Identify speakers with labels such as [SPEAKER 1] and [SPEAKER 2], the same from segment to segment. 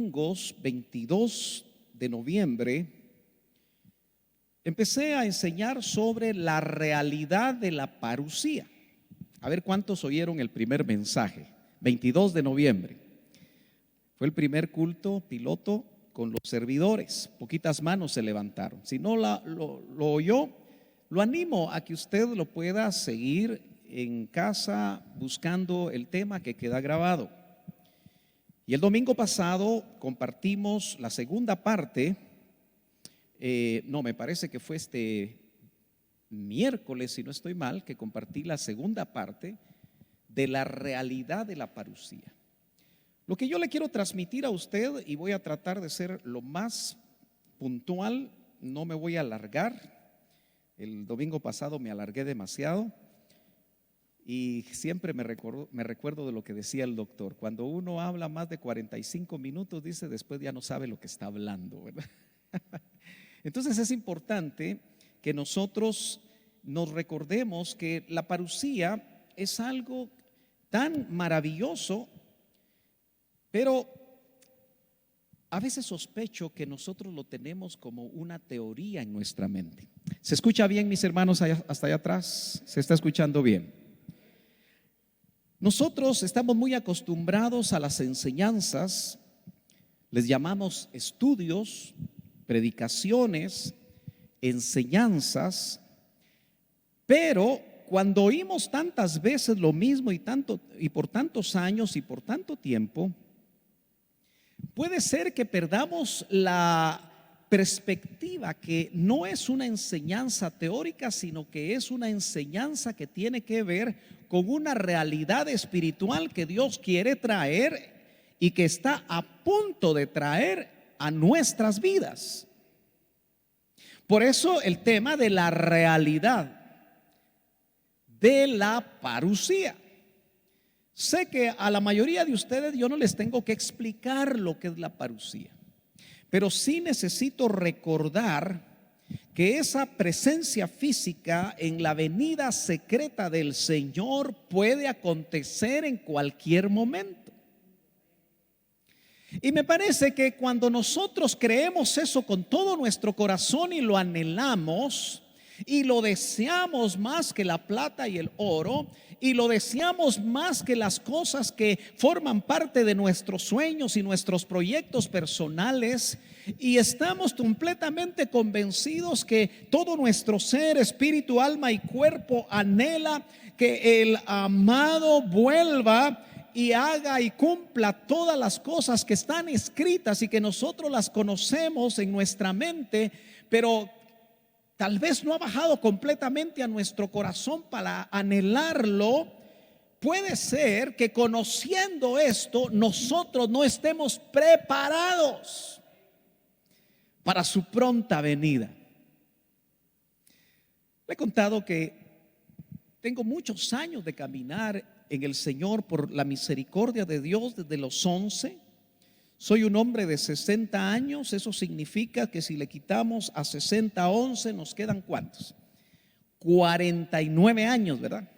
[SPEAKER 1] domingos 22 de noviembre empecé a enseñar sobre la realidad de la parusía. A ver cuántos oyeron el primer mensaje. 22 de noviembre fue el primer culto piloto con los servidores. Poquitas manos se levantaron. Si no lo oyó, lo animo a que usted lo pueda seguir en casa buscando el tema que queda grabado. Y el domingo pasado compartimos la segunda parte. Me parece que fue este miércoles, si no estoy mal, que compartí la segunda parte de la realidad de la parusía. Lo que yo le quiero transmitir a usted, y voy a tratar de ser lo más puntual, no me voy a alargar. El domingo pasado me alargué demasiado y siempre me recuerdo de lo que decía el doctor: cuando uno habla más de 45 minutos, dice, después ya no sabe lo que está hablando, ¿verdad? Entonces es importante que nosotros nos recordemos que la parusía es algo tan maravilloso, pero a veces sospecho que nosotros lo tenemos como una teoría en nuestra mente. ¿Se escucha bien, mis hermanos, hasta allá atrás? ¿Se está escuchando bien? Nosotros estamos muy acostumbrados a las enseñanzas, les llamamos estudios, predicaciones, enseñanzas, pero cuando oímos tantas veces lo mismo y por tantos años y por tanto tiempo, puede ser que perdamos la perspectiva que no es una enseñanza teórica, sino que es una enseñanza que tiene que ver con una realidad espiritual que Dios quiere traer y que está a punto de traer a nuestras vidas. Por eso el tema de la realidad de la parusía. Sé que a la mayoría de ustedes yo no les tengo que explicar lo que es la parusía, pero sí necesito recordar que esa presencia física en la venida secreta del Señor puede acontecer en cualquier momento. Y me parece que cuando nosotros creemos eso con todo nuestro corazón y lo anhelamos y lo deseamos más que la plata y el oro, y lo deseamos más que las cosas que forman parte de nuestros sueños y nuestros proyectos personales, y estamos completamente convencidos que todo nuestro ser, espíritu, alma y cuerpo anhela que el amado vuelva y haga y cumpla todas las cosas que están escritas y que nosotros las conocemos en nuestra mente, pero tal vez no ha bajado completamente a nuestro corazón para anhelarlo. Puede ser que conociendo esto nosotros no estemos preparados para su pronta venida. Le he contado que tengo muchos años de caminar en el Señor por la misericordia de Dios desde los 11. Soy un hombre de 60 años, eso significa que si le quitamos a 60 a 11, nos quedan ¿cuántos? 49 años, ¿verdad?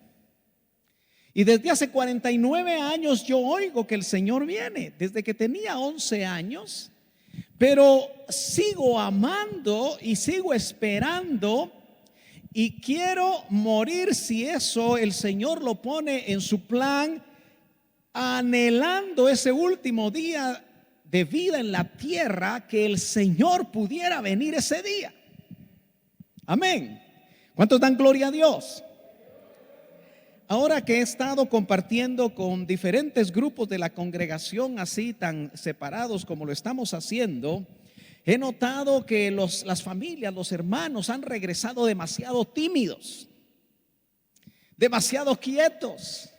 [SPEAKER 1] Y desde hace 49 años yo oigo que el Señor viene, desde que tenía 11 años, pero sigo amando y sigo esperando y quiero morir si eso el Señor lo pone en su plan, anhelando ese último día de vida en la tierra, que el Señor pudiera venir ese día. Amén. ¿Cuántos dan gloria a Dios? Ahora que he estado compartiendo con diferentes grupos de la congregación, así tan separados como lo estamos haciendo, he notado que las familias, los hermanos han regresado demasiado tímidos, demasiado quietos.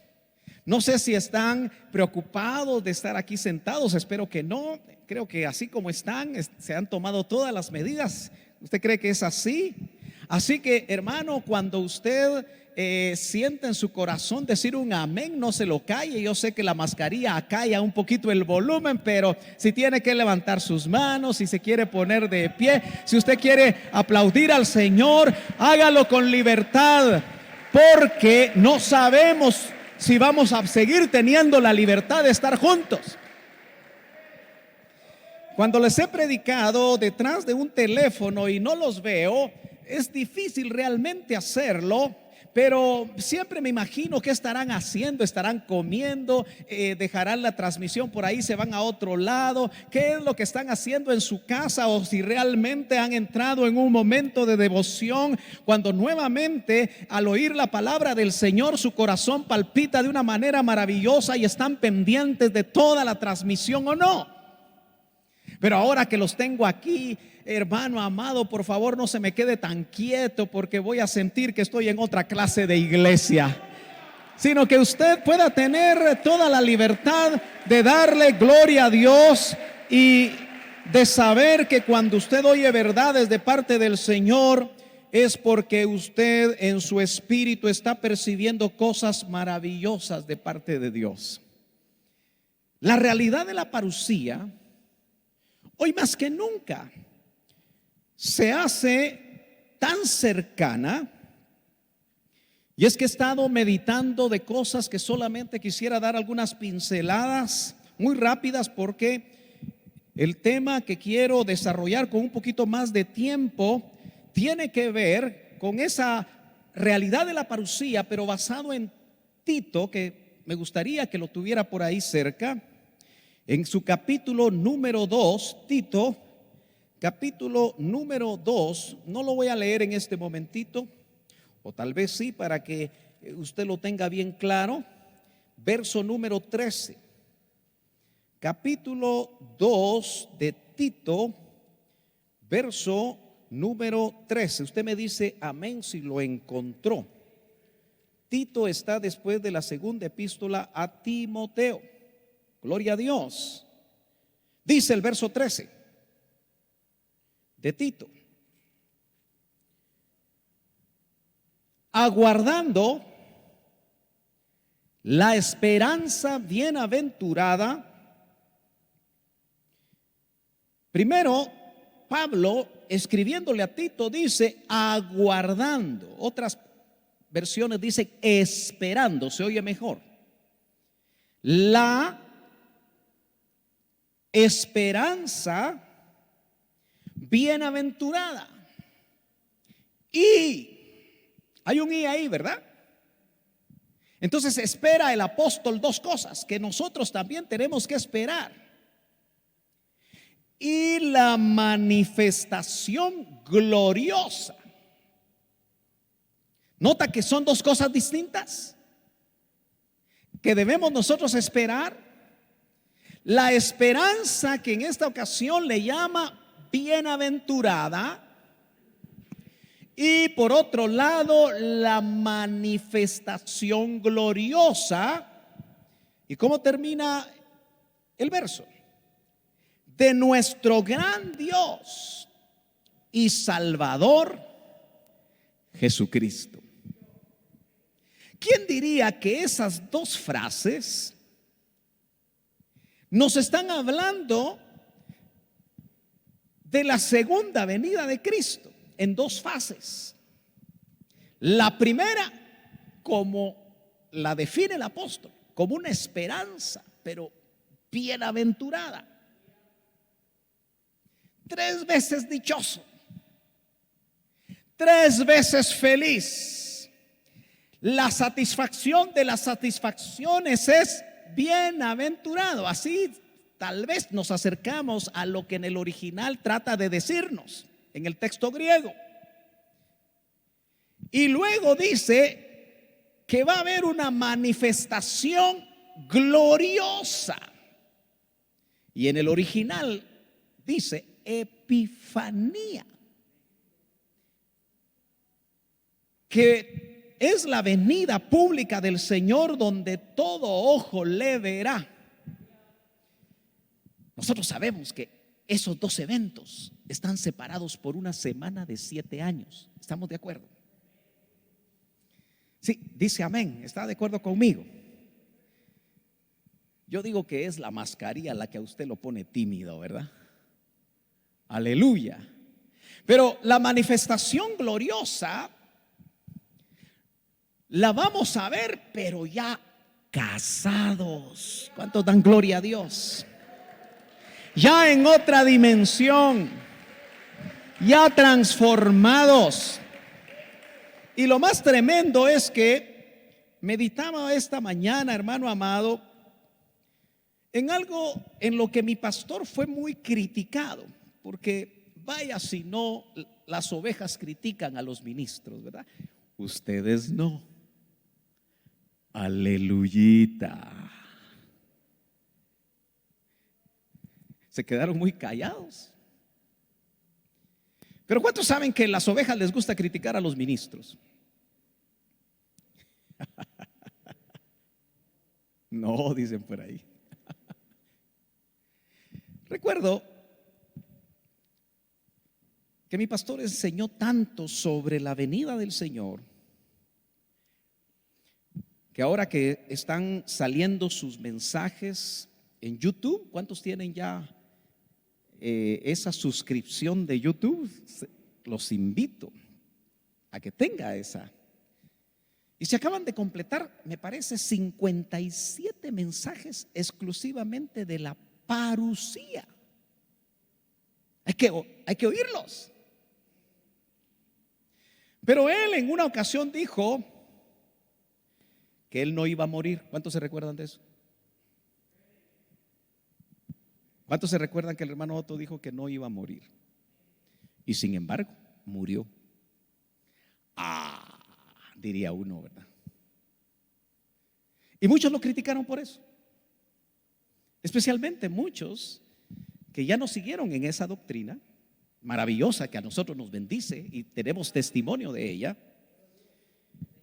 [SPEAKER 1] No sé si están preocupados de estar aquí sentados, espero que no. Creo que así como están, se han tomado todas las medidas. ¿Usted cree que es así? Así que, hermano, cuando usted sienta en su corazón decir un amén, no se lo calle. Yo sé que la mascarilla acalla un poquito el volumen, pero si tiene que levantar sus manos, si se quiere poner de pie, si usted quiere aplaudir al Señor, hágalo con libertad, porque no sabemos si vamos a seguir teniendo la libertad de estar juntos. Cuando les he predicado detrás de un teléfono y no los veo, es difícil realmente hacerlo, pero siempre me imagino qué estarán haciendo, estarán comiendo, dejarán la transmisión por ahí, se van a otro lado, qué es lo que están haciendo en su casa, o si realmente han entrado en un momento de devoción, cuando nuevamente al oír la palabra del Señor su corazón palpita de una manera maravillosa y están pendientes de toda la transmisión o no. Pero ahora que los tengo aquí, hermano amado, por favor no se me quede tan quieto, porque voy a sentir que estoy en otra clase de iglesia, sino que usted pueda tener toda la libertad de darle gloria a Dios y de saber que cuando usted oye verdades de parte del Señor, es porque usted en su espíritu está percibiendo cosas maravillosas de parte de Dios. La realidad de la parusía hoy más que nunca se hace tan cercana, y es que he estado meditando de cosas que solamente quisiera dar algunas pinceladas muy rápidas, porque el tema que quiero desarrollar con un poquito más de tiempo tiene que ver con esa realidad de la parusía, pero basado en Tito, que me gustaría que lo tuviera por ahí cerca. En su capítulo número 2, Tito, capítulo número 2, no lo voy a leer en este momentito, o tal vez sí, para que usted lo tenga bien claro. Verso número 13, capítulo 2 de Tito, verso número 13. Usted me dice amén si lo encontró. Tito está después de la segunda epístola a Timoteo. Gloria a Dios. Dice el verso 13 de Tito: aguardando la esperanza bienaventurada. Primero, Pablo, escribiéndole a Tito, dice aguardando. Otras versiones dicen esperando, se oye mejor. La esperanza bienaventurada. Y hay un y ahí, ¿verdad? Entonces espera el apóstol dos cosas que nosotros también tenemos que esperar: y la manifestación gloriosa. Nota que son dos cosas distintas que debemos nosotros esperar. La esperanza, que en esta ocasión le llama bienaventurada, y por otro lado la manifestación gloriosa. ¿Y cómo termina el verso? De nuestro gran Dios y Salvador Jesucristo. ¿Quién diría que esas dos frases nos están hablando de la segunda venida de Cristo en dos fases? La primera, como la define el apóstol, como una esperanza, pero bienaventurada. 3 veces dichoso, 3 veces feliz. La satisfacción de las satisfacciones es bienaventurado. Así tal vez nos acercamos a lo que en el original trata de decirnos en el texto griego. Y luego dice que va a haber una manifestación gloriosa. Y en el original dice epifanía, que es la venida pública del Señor, donde todo ojo le verá. Nosotros sabemos que esos dos eventos están separados por una semana de 7 años. ¿Estamos de acuerdo? Sí, dice amén. ¿Está de acuerdo conmigo? Yo digo que es la mascarilla la que a usted lo pone tímido, ¿verdad? Aleluya. Pero la manifestación gloriosa la vamos a ver, pero ya casados. ¿Cuántos dan gloria a Dios? ya en otra dimensión, ya transformados. Y lo más tremendo es que meditaba esta mañana, hermano amado, en algo en lo que mi pastor fue muy criticado, porque vaya si no las ovejas critican a los ministros, ¿verdad? Ustedes no. Aleluyita. Se quedaron muy callados. Pero ¿cuántos saben que a las ovejas les gusta criticar a los ministros? No, dicen por ahí. Recuerdo que mi pastor enseñó tanto sobre la venida del Señor, que ahora que están saliendo sus mensajes en YouTube, ¿cuántos tienen ya esa suscripción de YouTube? Los invito a que tenga esa. Y se acaban de completar, me parece, 57 mensajes exclusivamente de la parucía. Hay que oírlos. Pero él en una ocasión dijo que él no iba a morir. ¿Cuántos se recuerdan de eso? ¿Cuántos se recuerdan que el hermano Otto dijo que no iba a morir? Y sin embargo, murió. Diría uno, ¿verdad? Y muchos lo criticaron por eso. Especialmente muchos que ya nos siguieron en esa doctrina maravillosa que a nosotros nos bendice y tenemos testimonio de ella.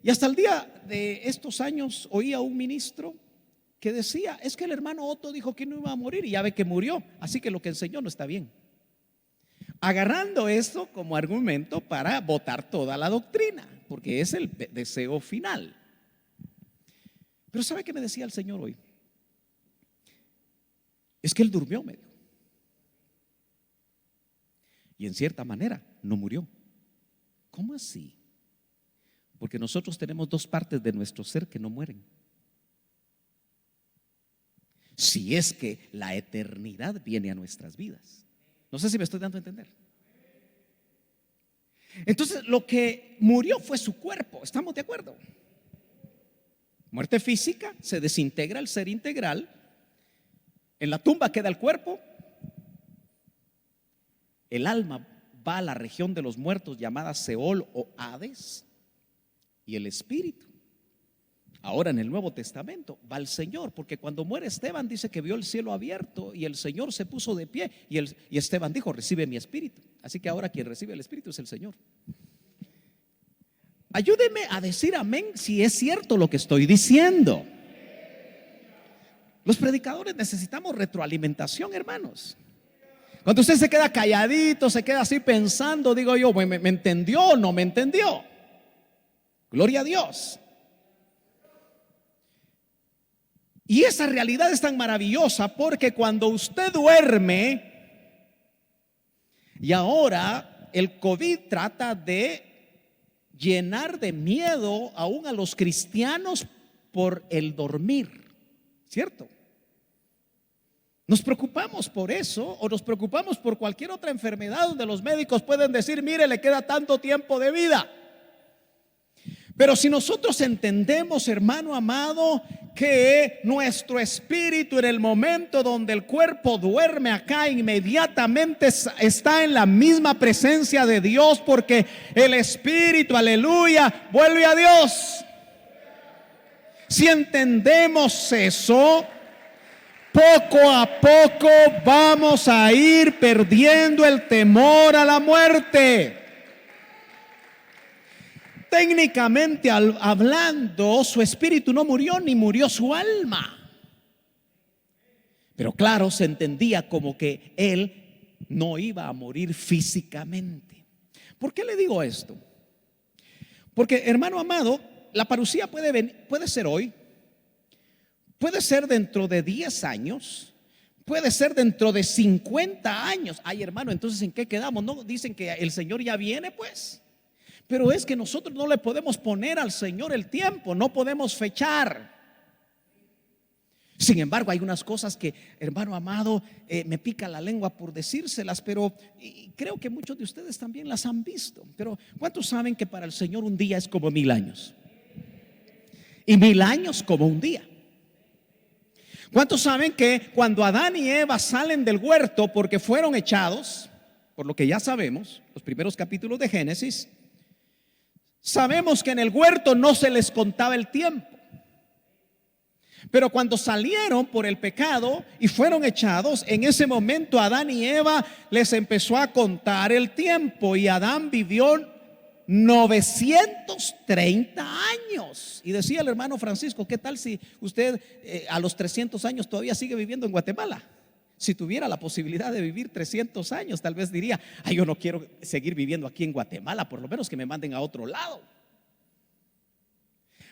[SPEAKER 1] Y hasta el día de estos años oía a un ministro que decía: es que el hermano Otto dijo que no iba a morir y ya ve que murió, así que lo que enseñó no está bien, agarrando esto como argumento para votar toda la doctrina, porque es el deseo final. Pero ¿sabe qué me decía el Señor hoy? Es que él durmió, me dijo, y en cierta manera no murió. ¿Cómo así? Porque nosotros tenemos dos partes de nuestro ser que no mueren. Si es que la eternidad viene a nuestras vidas. No sé si me estoy dando a entender. Entonces lo que murió fue su cuerpo. ¿Estamos de acuerdo? Muerte física, se desintegra el ser integral. En la tumba queda el cuerpo. El alma va a la región de los muertos llamada Seol o Hades. Y el espíritu, ahora en el Nuevo Testamento, va al Señor, porque cuando muere Esteban dice que vio el cielo abierto y el Señor se puso de pie y Esteban dijo: recibe mi espíritu. Así que ahora quien recibe el espíritu es el Señor. Ayúdeme a decir amén si es cierto lo que estoy diciendo. Los predicadores necesitamos retroalimentación, hermanos. Cuando usted se queda calladito, se queda así pensando, digo yo, ¿me entendió o no me entendió? Gloria a Dios. Y esa realidad es tan maravillosa porque cuando usted duerme, y ahora el COVID trata de llenar de miedo aún a los cristianos por el dormir, ¿cierto? Nos preocupamos por eso, o nos preocupamos por cualquier otra enfermedad donde los médicos pueden decir: mire, le queda tanto tiempo de vida. Pero si nosotros entendemos, hermano amado, que nuestro espíritu en el momento donde el cuerpo duerme acá, inmediatamente está en la misma presencia de Dios, porque el espíritu, aleluya, vuelve a Dios. Si entendemos eso, poco a poco vamos a ir perdiendo el temor a la muerte. Técnicamente hablando, su espíritu no murió ni murió su alma. Pero claro, se entendía como que él no iba a morir físicamente. ¿Por qué le digo esto? Porque, hermano amado, la parucía puede ser hoy, puede ser dentro de 10 años, puede ser dentro de 50 años. Ay, hermano, entonces ¿en qué quedamos? ¿No dicen que el Señor ya viene, pues? Pero es que nosotros no le podemos poner al Señor el tiempo, no podemos fechar. Sin embargo, hay unas cosas que, hermano amado, me pica la lengua por decírselas, pero creo que muchos de ustedes también las han visto. Pero ¿cuántos saben que para el Señor un día es como 1000 años? Y 1000 años como un día. ¿Cuántos saben que cuando Adán y Eva salen del huerto porque fueron echados, por lo que ya sabemos, los primeros capítulos de Génesis, sabemos que en el huerto no se les contaba el tiempo? Pero cuando salieron por el pecado y fueron echados, en ese momento Adán y Eva les empezó a contar el tiempo, y Adán vivió 930 años. Y decía el hermano Francisco: ¿qué tal si usted a los 300 años todavía sigue viviendo en Guatemala? Si tuviera la posibilidad de vivir 300 años, tal vez diría: ay, yo no quiero seguir viviendo aquí en Guatemala, por lo menos que me manden a otro lado.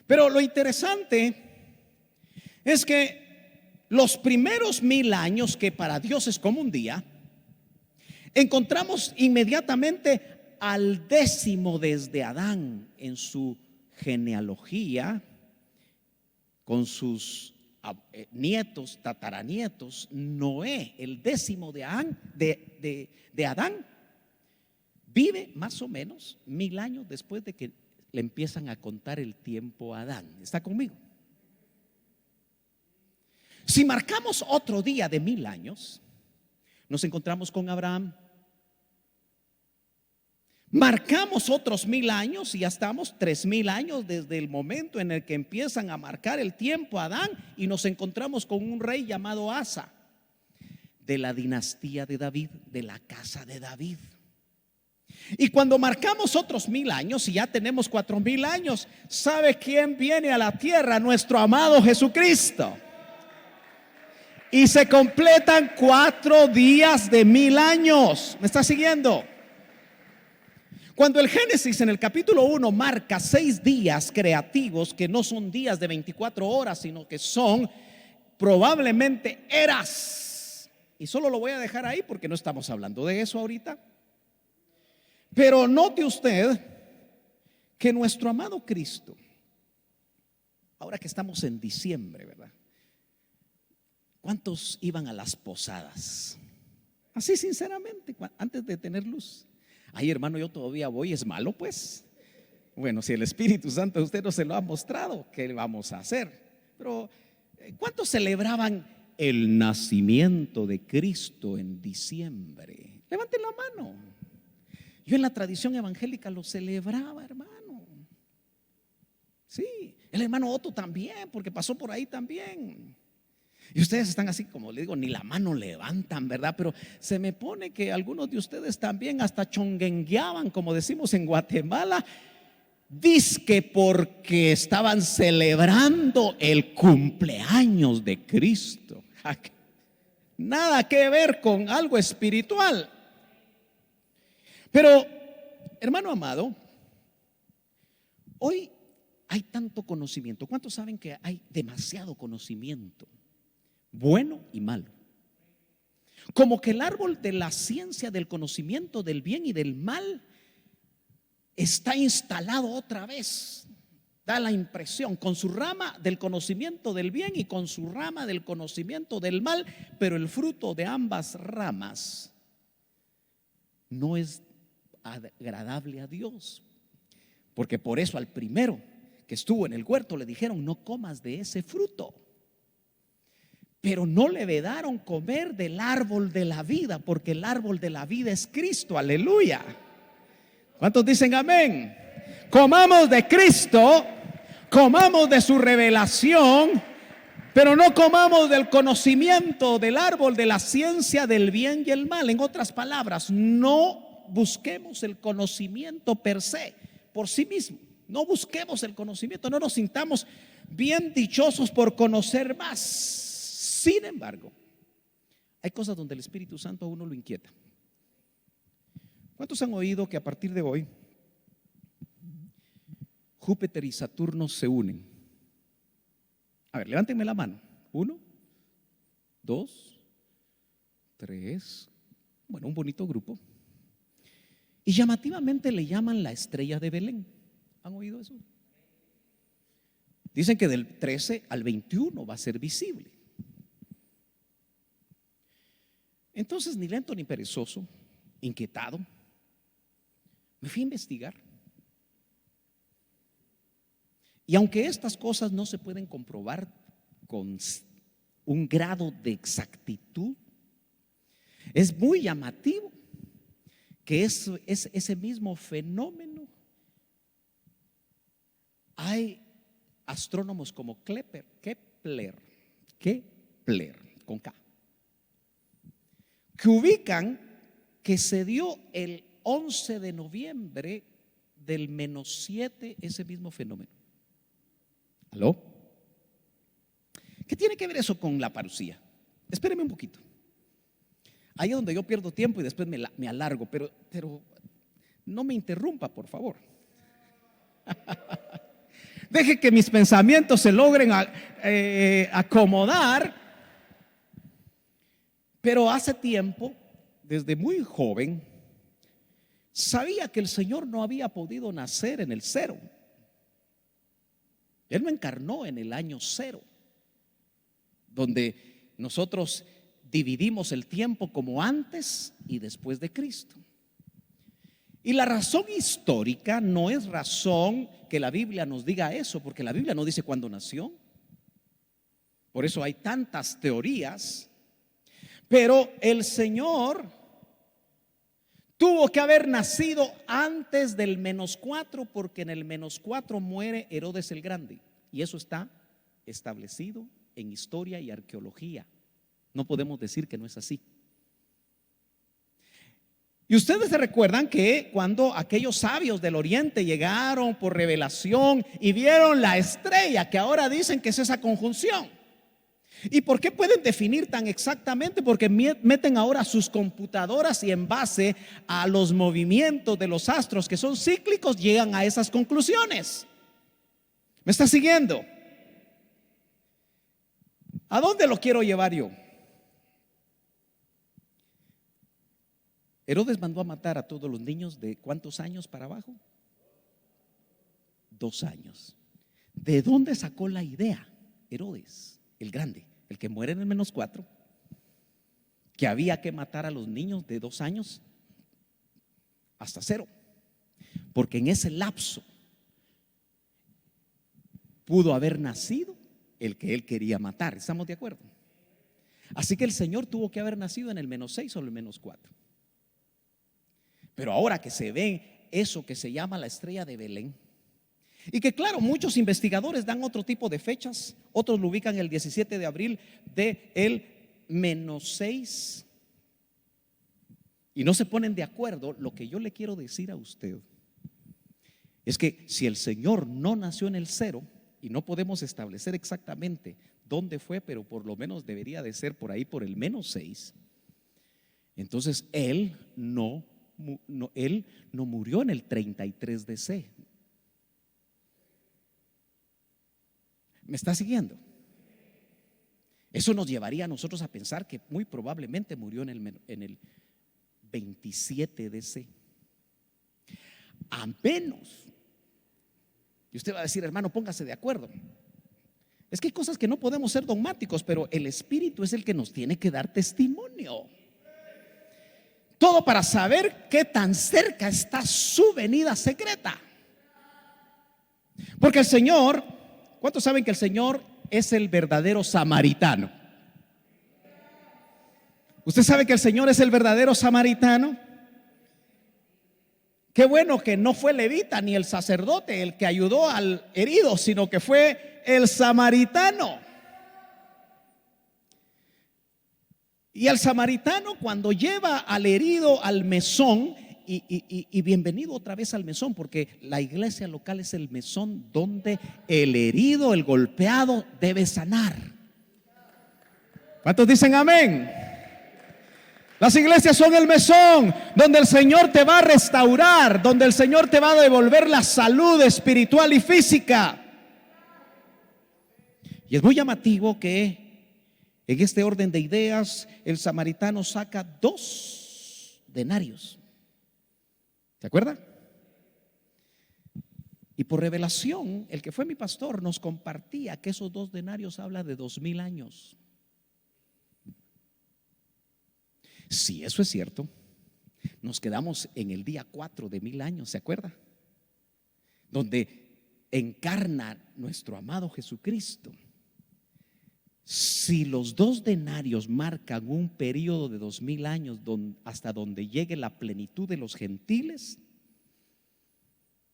[SPEAKER 1] Pero lo interesante es que los primeros 1000 años, que para Dios es como un día, encontramos inmediatamente al 10º desde Adán en su genealogía, con sus nietos, tataranietos. Noé, el 10º de Adán, vive más o menos 1000 años después de que le empiezan a contar el tiempo a Adán. ¿Está conmigo? Si marcamos otro día de 1000 años, nos encontramos con Abraham. Marcamos otros 1000 años y ya estamos 3000 años desde el momento en el que empiezan a marcar el tiempo a Adán, y nos encontramos con un rey llamado Asa, de la dinastía de David, de la casa de David. Y cuando marcamos otros 1000 años y ya tenemos 4000 años, ¿sabe quién viene a la tierra? Nuestro amado Jesucristo. Y se completan 4 días de 1000 años. ¿Me está siguiendo? Cuando el Génesis en el capítulo 1 marca 6 días creativos, que no son días de 24 horas, sino que son probablemente eras. Y solo lo voy a dejar ahí porque no estamos hablando de eso ahorita. Pero note usted que nuestro amado Cristo, ahora que estamos en diciembre, ¿verdad? ¿Cuántos iban a las posadas? Así sinceramente, antes de tener luz. Ay, hermano, yo todavía voy. ¿Es malo pues? Bueno, si el Espíritu Santo a usted no se lo ha mostrado, ¿qué vamos a hacer? Pero ¿cuántos celebraban el nacimiento de Cristo en diciembre? Levanten la mano. Yo en la tradición evangélica lo celebraba, hermano. Sí, el hermano Otto también, porque pasó por ahí también. Y ustedes están así, como le digo, ni la mano levantan, ¿verdad? Pero se me pone que algunos de ustedes también hasta chonguengueaban, como decimos en Guatemala, dizque porque estaban celebrando el cumpleaños de Cristo. Nada que ver con algo espiritual. Pero, hermano amado, hoy hay tanto conocimiento. ¿Cuántos saben que hay demasiado conocimiento? Bueno y malo. Como que el árbol de la ciencia del conocimiento del bien y del mal está instalado otra vez. Da la impresión, con su rama del conocimiento del bien y con su rama del conocimiento del mal, pero el fruto de ambas ramas no es agradable a Dios. Porque por eso al primero que estuvo en el huerto le dijeron: no comas de ese fruto. Pero no le vedaron comer del árbol de la vida, porque el árbol de la vida es Cristo. Aleluya. ¿Cuántos dicen amén? Comamos de Cristo, comamos de su revelación, pero no comamos del conocimiento del árbol de la ciencia del bien y el mal. En otras palabras, no busquemos el conocimiento per se, por sí mismo. No busquemos el conocimiento, no nos sintamos bien dichosos por conocer más. Sin embargo, hay cosas donde el Espíritu Santo a uno lo inquieta. ¿Cuántos han oído que a partir de hoy Júpiter y Saturno se unen? A ver, levántenme la mano. 1, 2, 3. Bueno, un bonito grupo. Y llamativamente le llaman la estrella de Belén. ¿Han oído eso? Dicen que del 13 al 21 va a ser visible. Entonces, ni lento ni perezoso, inquietado, me fui a investigar. Y aunque estas cosas no se pueden comprobar con un grado de exactitud, es muy llamativo que es ese mismo fenómeno. Hay astrónomos como Kepler, con K, que ubican que se dio el 11 de noviembre del -7 ese mismo fenómeno. ¿Aló? ¿Qué tiene que ver eso con la parucía? Espéreme un poquito. Ahí es donde yo pierdo tiempo y después me alargo, pero no me interrumpa, por favor. Deje que mis pensamientos se logren acomodar. Pero hace tiempo, desde muy joven, sabía que el Señor no había podido nacer en el 0. Él no encarnó en el año 0, donde nosotros dividimos el tiempo como antes y después de Cristo. Y la razón histórica no es razón que la Biblia nos diga eso, porque la Biblia no dice cuándo nació. Por eso hay tantas teorías. Pero el Señor tuvo que haber nacido antes del -4, porque en el -4 muere Herodes el Grande. Y eso está establecido en historia y arqueología. No podemos decir que no es así. Y ustedes se recuerdan que cuando aquellos sabios del oriente llegaron por revelación y vieron la estrella, que ahora dicen que es esa conjunción. ¿Y por qué pueden definir tan exactamente? Porque meten ahora sus computadoras y en base a los movimientos de los astros que son cíclicos llegan a esas conclusiones. ¿Me está siguiendo? ¿A dónde lo quiero llevar yo? Herodes mandó a matar a todos los niños de ¿cuántos años para abajo? 2 años. ¿De dónde sacó la idea Herodes el Grande, el que muere en el -4, que había que matar a los niños de 2 años hasta 0? Porque en ese lapso pudo haber nacido el que él quería matar. ¿Estamos de acuerdo? Así que el Señor tuvo que haber nacido en el -6 o el -4. Pero ahora que se ve eso que se llama la estrella de Belén, y que claro, muchos investigadores dan otro tipo de fechas, otros lo ubican el 17 de abril de el -6, y no se ponen de acuerdo. Lo que yo le quiero decir a usted es que si el Señor no nació en el 0, y no podemos establecer exactamente dónde fue, pero por lo menos debería de ser por ahí por el -6, entonces Él no murió en el 33 DC. ¿Me está siguiendo? Eso nos llevaría a nosotros a pensar que muy probablemente murió en el 27 DC. A menos, y usted va a decir, hermano, póngase de acuerdo. Es que hay cosas que no podemos ser dogmáticos, pero el Espíritu es el que nos tiene que dar testimonio. Todo para saber qué tan cerca está su venida secreta. Porque el Señor, ¿cuántos saben que el Señor es el verdadero samaritano? ¿Usted sabe que el Señor es el verdadero samaritano? Qué bueno que no fue levita ni el sacerdote el que ayudó al herido, sino que fue el samaritano. Y el samaritano, cuando lleva al herido al mesón, y bienvenido otra vez al mesón, porque la iglesia local es el mesón donde el herido, el golpeado debe sanar. ¿Cuántos dicen amén? Las iglesias son el mesón donde el Señor te va a restaurar, donde el Señor te va a devolver la salud espiritual y física. Y es muy llamativo que en este orden de ideas el samaritano saca 2 denarios. ¿Se acuerda? Y por revelación, el que fue mi pastor nos compartía que esos 2 denarios hablan de 2000 años. Si eso es cierto, nos quedamos en el día 4 de 1000 años, ¿se acuerda? Donde encarna nuestro amado Jesucristo. Si los 2 denarios marcan un periodo de 2000 años hasta donde llegue la plenitud de los gentiles,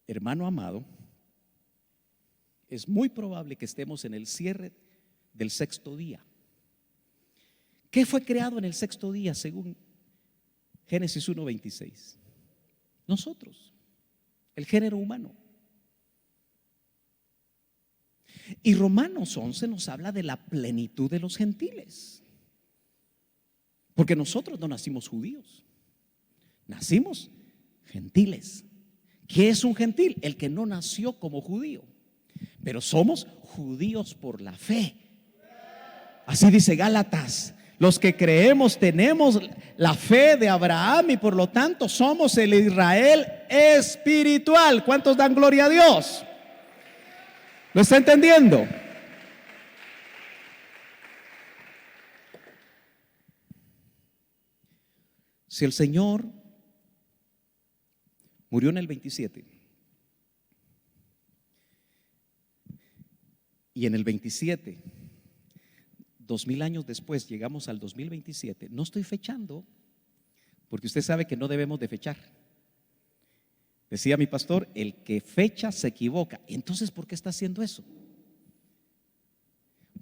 [SPEAKER 1] hermano amado, es muy probable que estemos en el cierre del 6.º día. ¿Qué fue creado en el 6.º día según Génesis 1:26? Nosotros, el género humano. Y Romanos 11 nos habla de la plenitud de los gentiles, porque nosotros no nacimos judíos, nacimos gentiles. ¿Qué es un gentil? El que no nació como judío, pero somos judíos por la fe. Así dice Gálatas: los que creemos tenemos la fe de Abraham y por lo tanto somos el Israel espiritual. ¿Cuántos dan gloria a Dios? ¿Lo está entendiendo? Si el Señor murió en el 27 y en el 27, 2000 años después, llegamos al 2027, no estoy fechando, porque usted sabe que no debemos de fechar. Decía mi pastor: el que fecha se equivoca. Entonces, ¿por qué está haciendo eso?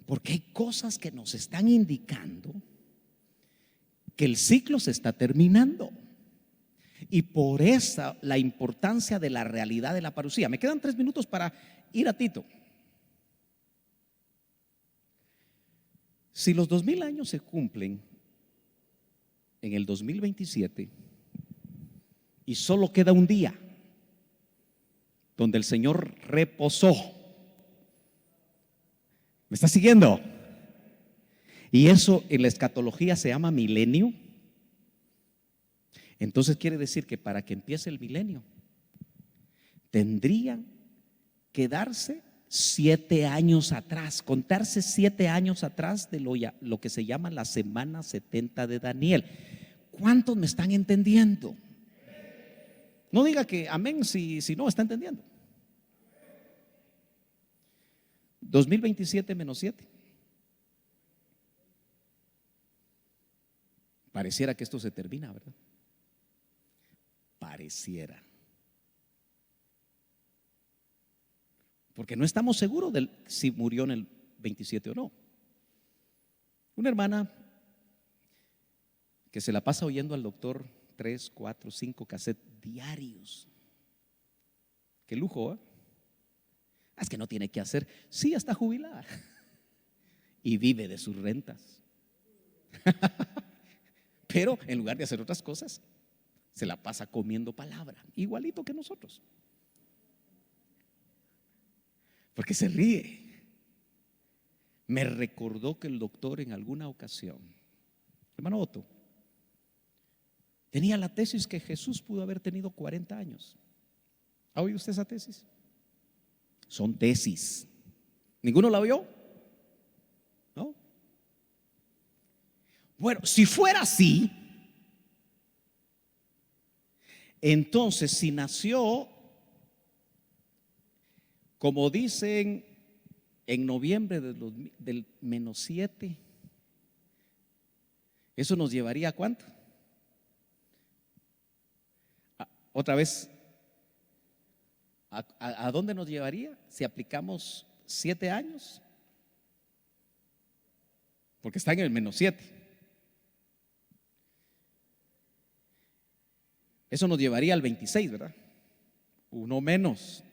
[SPEAKER 1] Porque hay cosas que nos están indicando que el ciclo se está terminando. Y por eso la importancia de la realidad de la parucía. Me quedan 3 minutos para ir a Tito. Si los 2000 años se cumplen en el 2027 y solo queda un día donde el Señor reposó, ¿me está siguiendo? Y eso en la escatología se llama milenio. Entonces quiere decir que para que empiece el milenio tendrían que darse 7 años atrás, contarse 7 años atrás de lo que se llama la semana 70 de Daniel. ¿Cuántos me están entendiendo? No diga que amén si no está entendiendo. 2027 menos 7. Pareciera que esto se termina, ¿verdad? Pareciera. Porque no estamos seguros de si murió en el 27 o no. Una hermana que se la pasa oyendo al doctor 3, 4, 5 cassettes diarios. Qué lujo, ¿eh? Es que no tiene que hacer. Sí, ya está jubilada y vive de sus rentas. Pero en lugar de hacer otras cosas, se la pasa comiendo palabra, igualito que nosotros. Porque se ríe. Me recordó que el doctor en alguna ocasión, hermano Otto, tenía la tesis que Jesús pudo haber tenido 40 años. ¿Ha oído usted esa tesis? Son tesis. ¿Ninguno la oyó? ¿No? Bueno, si fuera así, entonces si nació, como dicen, en noviembre del menos 7, eso nos llevaría ¿a cuánto? Otra vez, ¿a dónde nos llevaría si aplicamos 7 años? Porque está en el menos 7. Eso nos llevaría al 26, ¿verdad? Uno menos.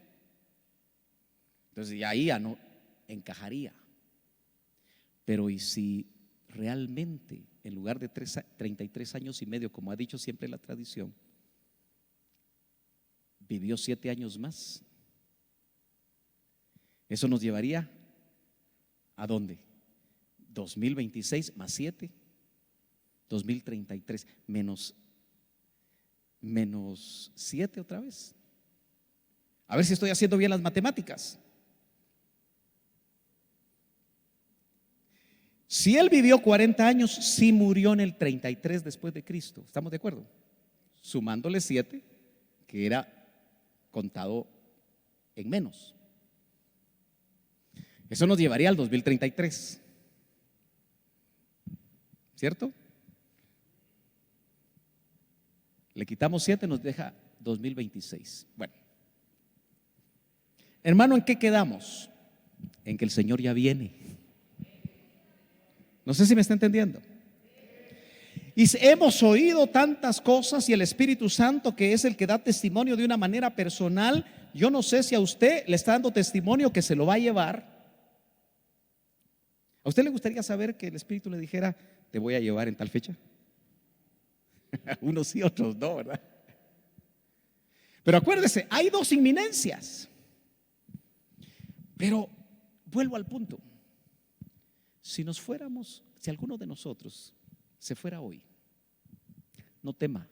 [SPEAKER 1] Entonces ya ahí ya no encajaría. Pero ¿y si realmente en lugar de 33 años y medio, como ha dicho siempre la tradición, vivió 7 años más? Eso nos llevaría ¿a dónde? 2026 más 7, 2033 menos 7 otra vez. A ver si estoy haciendo bien las matemáticas. Si él vivió 40 años, sí murió en el 33 después de Cristo. ¿Estamos de acuerdo? Sumándole 7, que era contado en menos. Eso nos llevaría al 2033. ¿Cierto? Le quitamos 7, nos deja 2026. Bueno, hermano, ¿en qué quedamos? En que el Señor ya viene. No sé si me está entendiendo. Y hemos oído tantas cosas y el Espíritu Santo, que es el que da testimonio de una manera personal, yo no sé si a usted le está dando testimonio que se lo va a llevar. ¿A usted le gustaría saber que el Espíritu le dijera, te voy a llevar en tal fecha? Unos sí, otros no, ¿verdad? Pero acuérdese, hay dos inminencias. Pero vuelvo al punto. Si nos fuéramos, si alguno de nosotros se fuera hoy, no tema.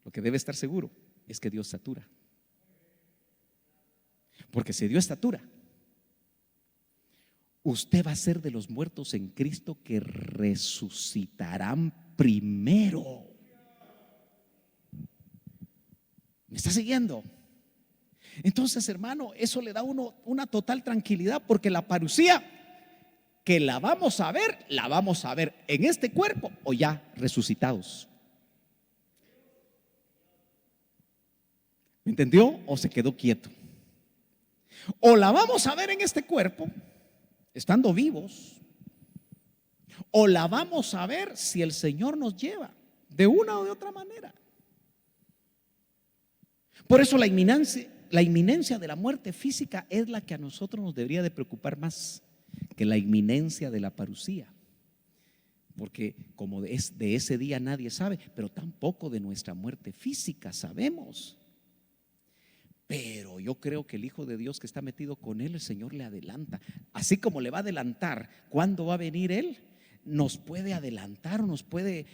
[SPEAKER 1] Lo que debe estar seguro es que Dios estatura. Porque si Dios estatura, usted va a ser de los muertos en Cristo que resucitarán primero. ¿Me está siguiendo? Entonces, hermano, eso le da a uno una total tranquilidad, porque la parucía que la vamos a ver en este cuerpo o ya resucitados. ¿Me entendió? ¿O se quedó quieto? O la vamos a ver en este cuerpo estando vivos, o la vamos a ver si el Señor nos lleva de una o de otra manera. Por eso la inminencia de la muerte física es la que a nosotros nos debería de preocupar más que la inminencia de la parucía. Porque como de ese día nadie sabe, pero tampoco de nuestra muerte física sabemos. Pero yo creo que el Hijo de Dios que está metido con Él, el Señor le adelanta. Así como le va a adelantar cuándo va a venir Él, nos puede adelantar, nos puede.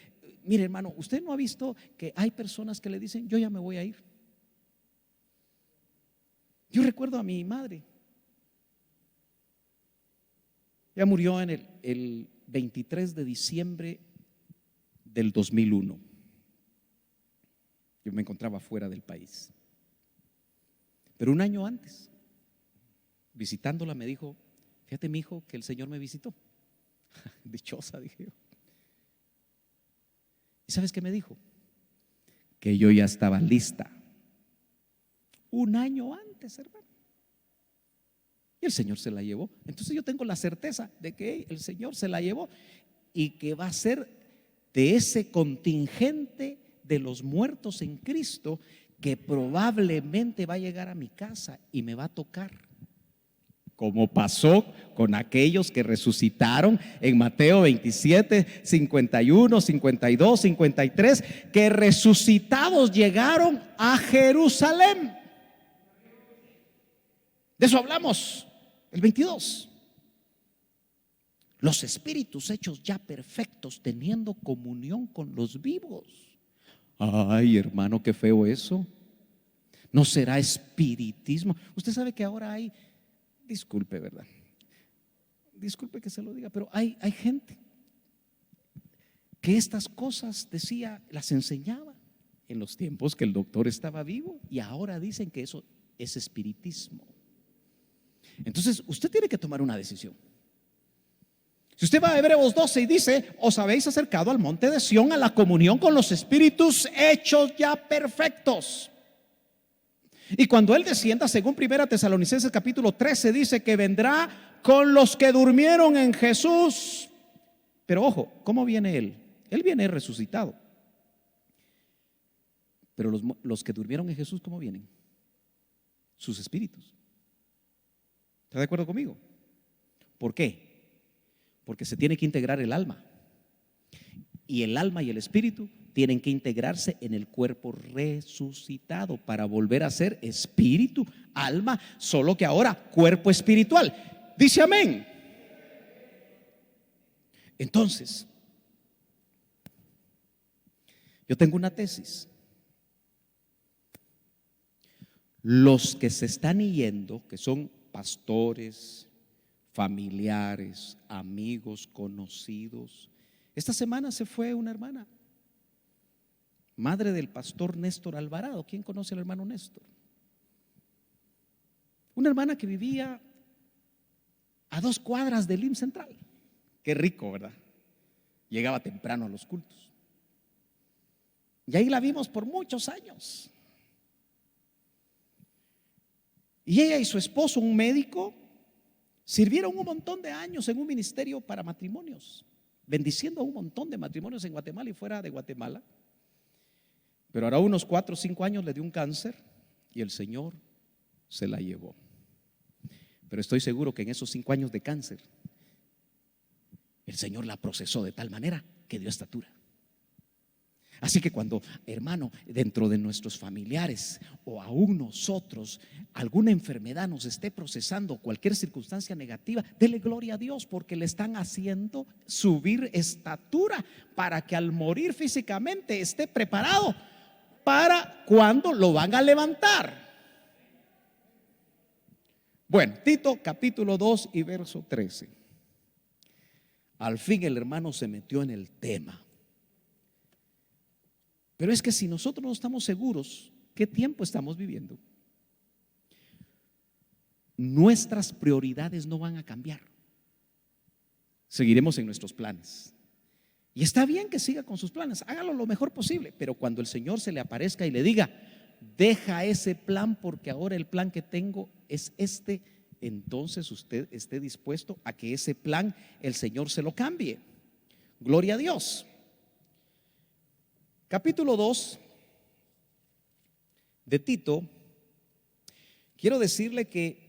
[SPEAKER 1] Mire, hermano, usted no ha visto que hay personas que le dicen, yo ya me voy a ir. Yo recuerdo a mi madre. Ella murió en el 23 de diciembre del 2001. Yo me encontraba fuera del país. Pero un año antes, visitándola, me dijo, fíjate, mi hijo, que el Señor me visitó. Dichosa, dije yo. ¿Y sabes qué me dijo? Que yo ya estaba lista. Un año antes, hermano. Y el Señor se la llevó. Entonces yo tengo la certeza de que el Señor se la llevó y que va a ser de ese contingente de los muertos en Cristo que probablemente va a llegar a mi casa y me va a tocar, como pasó con aquellos que resucitaron en Mateo 27, 51, 52, 53, que resucitados llegaron a Jerusalén. De eso hablamos el 22. Los espíritus hechos ya perfectos, teniendo comunión con los vivos. Ay, hermano, qué feo eso. ¿No será espiritismo? Usted sabe que ahora hay, disculpe, ¿verdad? Disculpe que se lo diga, pero hay gente que estas cosas decía, las enseñaba en los tiempos que el doctor estaba vivo, y ahora dicen que eso es espiritismo. Entonces usted tiene que tomar una decisión. Si usted va a Hebreos 12 y dice, os habéis acercado al monte de Sión, a la comunión con los espíritus hechos ya perfectos. Y cuando Él descienda, según 1 Tesalonicenses capítulo 13, dice que vendrá con los que durmieron en Jesús. Pero ojo, ¿cómo viene Él? Él viene resucitado. Pero los que durmieron en Jesús, ¿cómo vienen? Sus espíritus. ¿Está de acuerdo conmigo? ¿Por qué? Porque se tiene que integrar el alma. Y el alma y el espíritu tienen que integrarse en el cuerpo resucitado para volver a ser espíritu, alma, solo que ahora cuerpo espiritual. Dice amén. Entonces, yo tengo una tesis. Los que se están yendo, que son pastores, familiares, amigos, conocidos. Esta semana se fue una hermana, madre del pastor Néstor Alvarado. ¿Quién conoce al hermano Néstor? Una hermana que vivía a 2 cuadras del IMSS Central. Qué rico, ¿verdad? Llegaba temprano a los cultos. Y ahí la vimos por muchos años. Y ella y su esposo, un médico, sirvieron un montón de años en un ministerio para matrimonios, bendiciendo a un montón de matrimonios en Guatemala y fuera de Guatemala. Pero ahora unos 4 o 5 años le dio un cáncer y el Señor se la llevó. Pero estoy seguro que en esos 5 años de cáncer el Señor la procesó de tal manera que dio estatura. Así que cuando, hermano, dentro de nuestros familiares o aún nosotros, alguna enfermedad nos esté procesando, cualquier circunstancia negativa, dele gloria a Dios, porque le están haciendo subir estatura para que al morir físicamente esté preparado para cuando lo van a levantar. Bueno, Tito capítulo 2 y verso 13. Al fin el hermano se metió en el tema. Pero es que si nosotros no estamos seguros qué tiempo estamos viviendo, nuestras prioridades no van a cambiar. Seguiremos en nuestros planes. Y está bien que siga con sus planes, hágalo lo mejor posible. Pero cuando el Señor se le aparezca y le diga: deja ese plan porque ahora el plan que tengo es este, entonces usted esté dispuesto a que ese plan el Señor se lo cambie. Gloria a Dios. Capítulo 2 de Tito. Quiero decirle que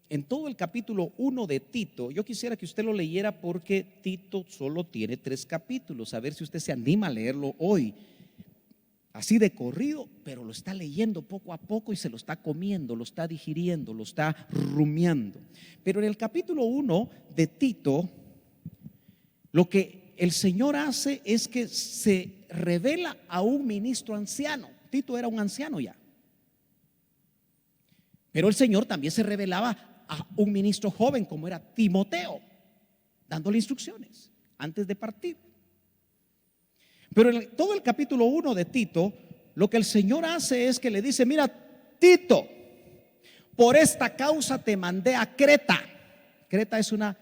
[SPEAKER 1] en todo el capítulo 1 de Tito, yo quisiera que usted lo leyera porque Tito solo tiene 3 capítulos. A ver si usted se anima a leerlo hoy, así de corrido, pero lo está leyendo poco a poco y se lo está comiendo, lo está digiriendo, lo está rumiando. Pero en el capítulo 1 de Tito, lo que el Señor hace es que se revela a un ministro anciano. Tito era un anciano ya, pero el Señor también se revelaba a un ministro joven como era Timoteo, dándole instrucciones antes de partir. Pero en todo el capítulo 1 de Tito, lo que el Señor hace es que le dice: mira, Tito, por esta causa te mandé a Creta. Creta es una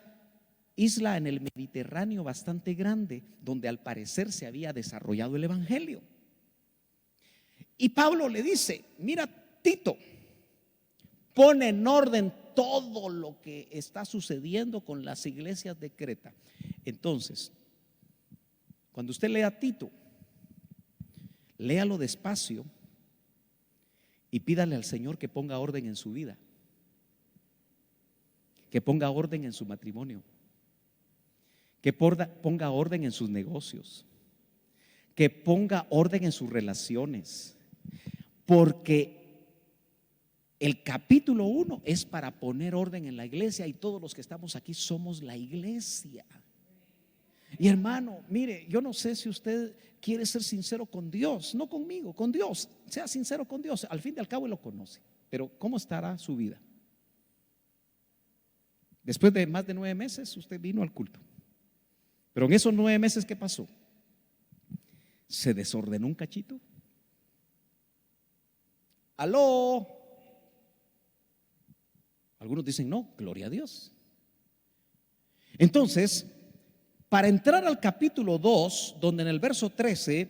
[SPEAKER 1] isla en el Mediterráneo bastante grande, donde al parecer se había desarrollado el evangelio. Y Pablo le dice: mira, Tito, pon en orden todo lo que está sucediendo con las iglesias de Creta. Entonces, cuando usted lea a Tito, léalo despacio y pídale al Señor que ponga orden en su vida, que ponga orden en su matrimonio, que ponga orden en sus negocios, que ponga orden en sus relaciones, porque el capítulo 1 es para poner orden en la iglesia y todos los que estamos aquí somos la iglesia. Y hermano, mire, yo no sé si usted quiere ser sincero con Dios, no conmigo, con Dios. Sea sincero con Dios, al fin y al cabo Él lo conoce. Pero ¿cómo estará su vida? Después de más de 9 meses usted vino al culto, pero en esos 9 meses, ¿qué pasó? ¿Se desordenó un cachito? ¿Aló? Algunos dicen no, gloria a Dios. Entonces, para entrar al capítulo 2, donde en el verso 13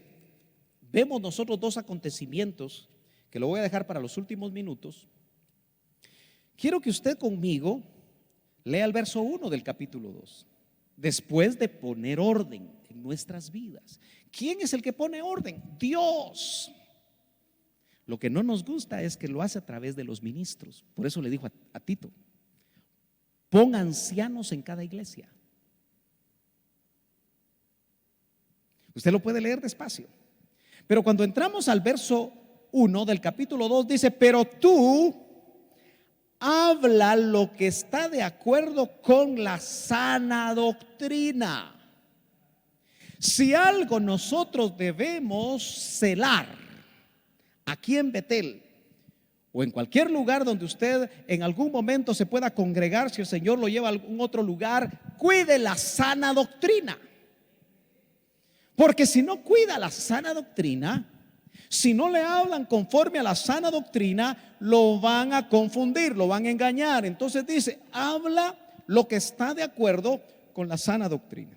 [SPEAKER 1] vemos nosotros 2 acontecimientos que lo voy a dejar para los últimos minutos, quiero que usted conmigo lea el verso 1 del capítulo 2. Después de poner orden en nuestras vidas. ¿Quién es el que pone orden? Dios. Lo que no nos gusta es que lo hace a través de los ministros. Por eso le dijo a Tito: pon ancianos en cada iglesia. Usted lo puede leer despacio. Pero cuando entramos al verso 1 del capítulo 2 dice: pero tú habla lo que está de acuerdo con la sana doctrina. Si algo nosotros debemos celar aquí en Betel, o en cualquier lugar donde usted en algún momento se pueda congregar, si el Señor lo lleva a algún otro lugar, cuide la sana doctrina. Porque si no cuida la sana doctrina, si no le hablan conforme a la sana doctrina, lo van a confundir, lo van a engañar. Entonces dice, habla lo que está de acuerdo con la sana doctrina.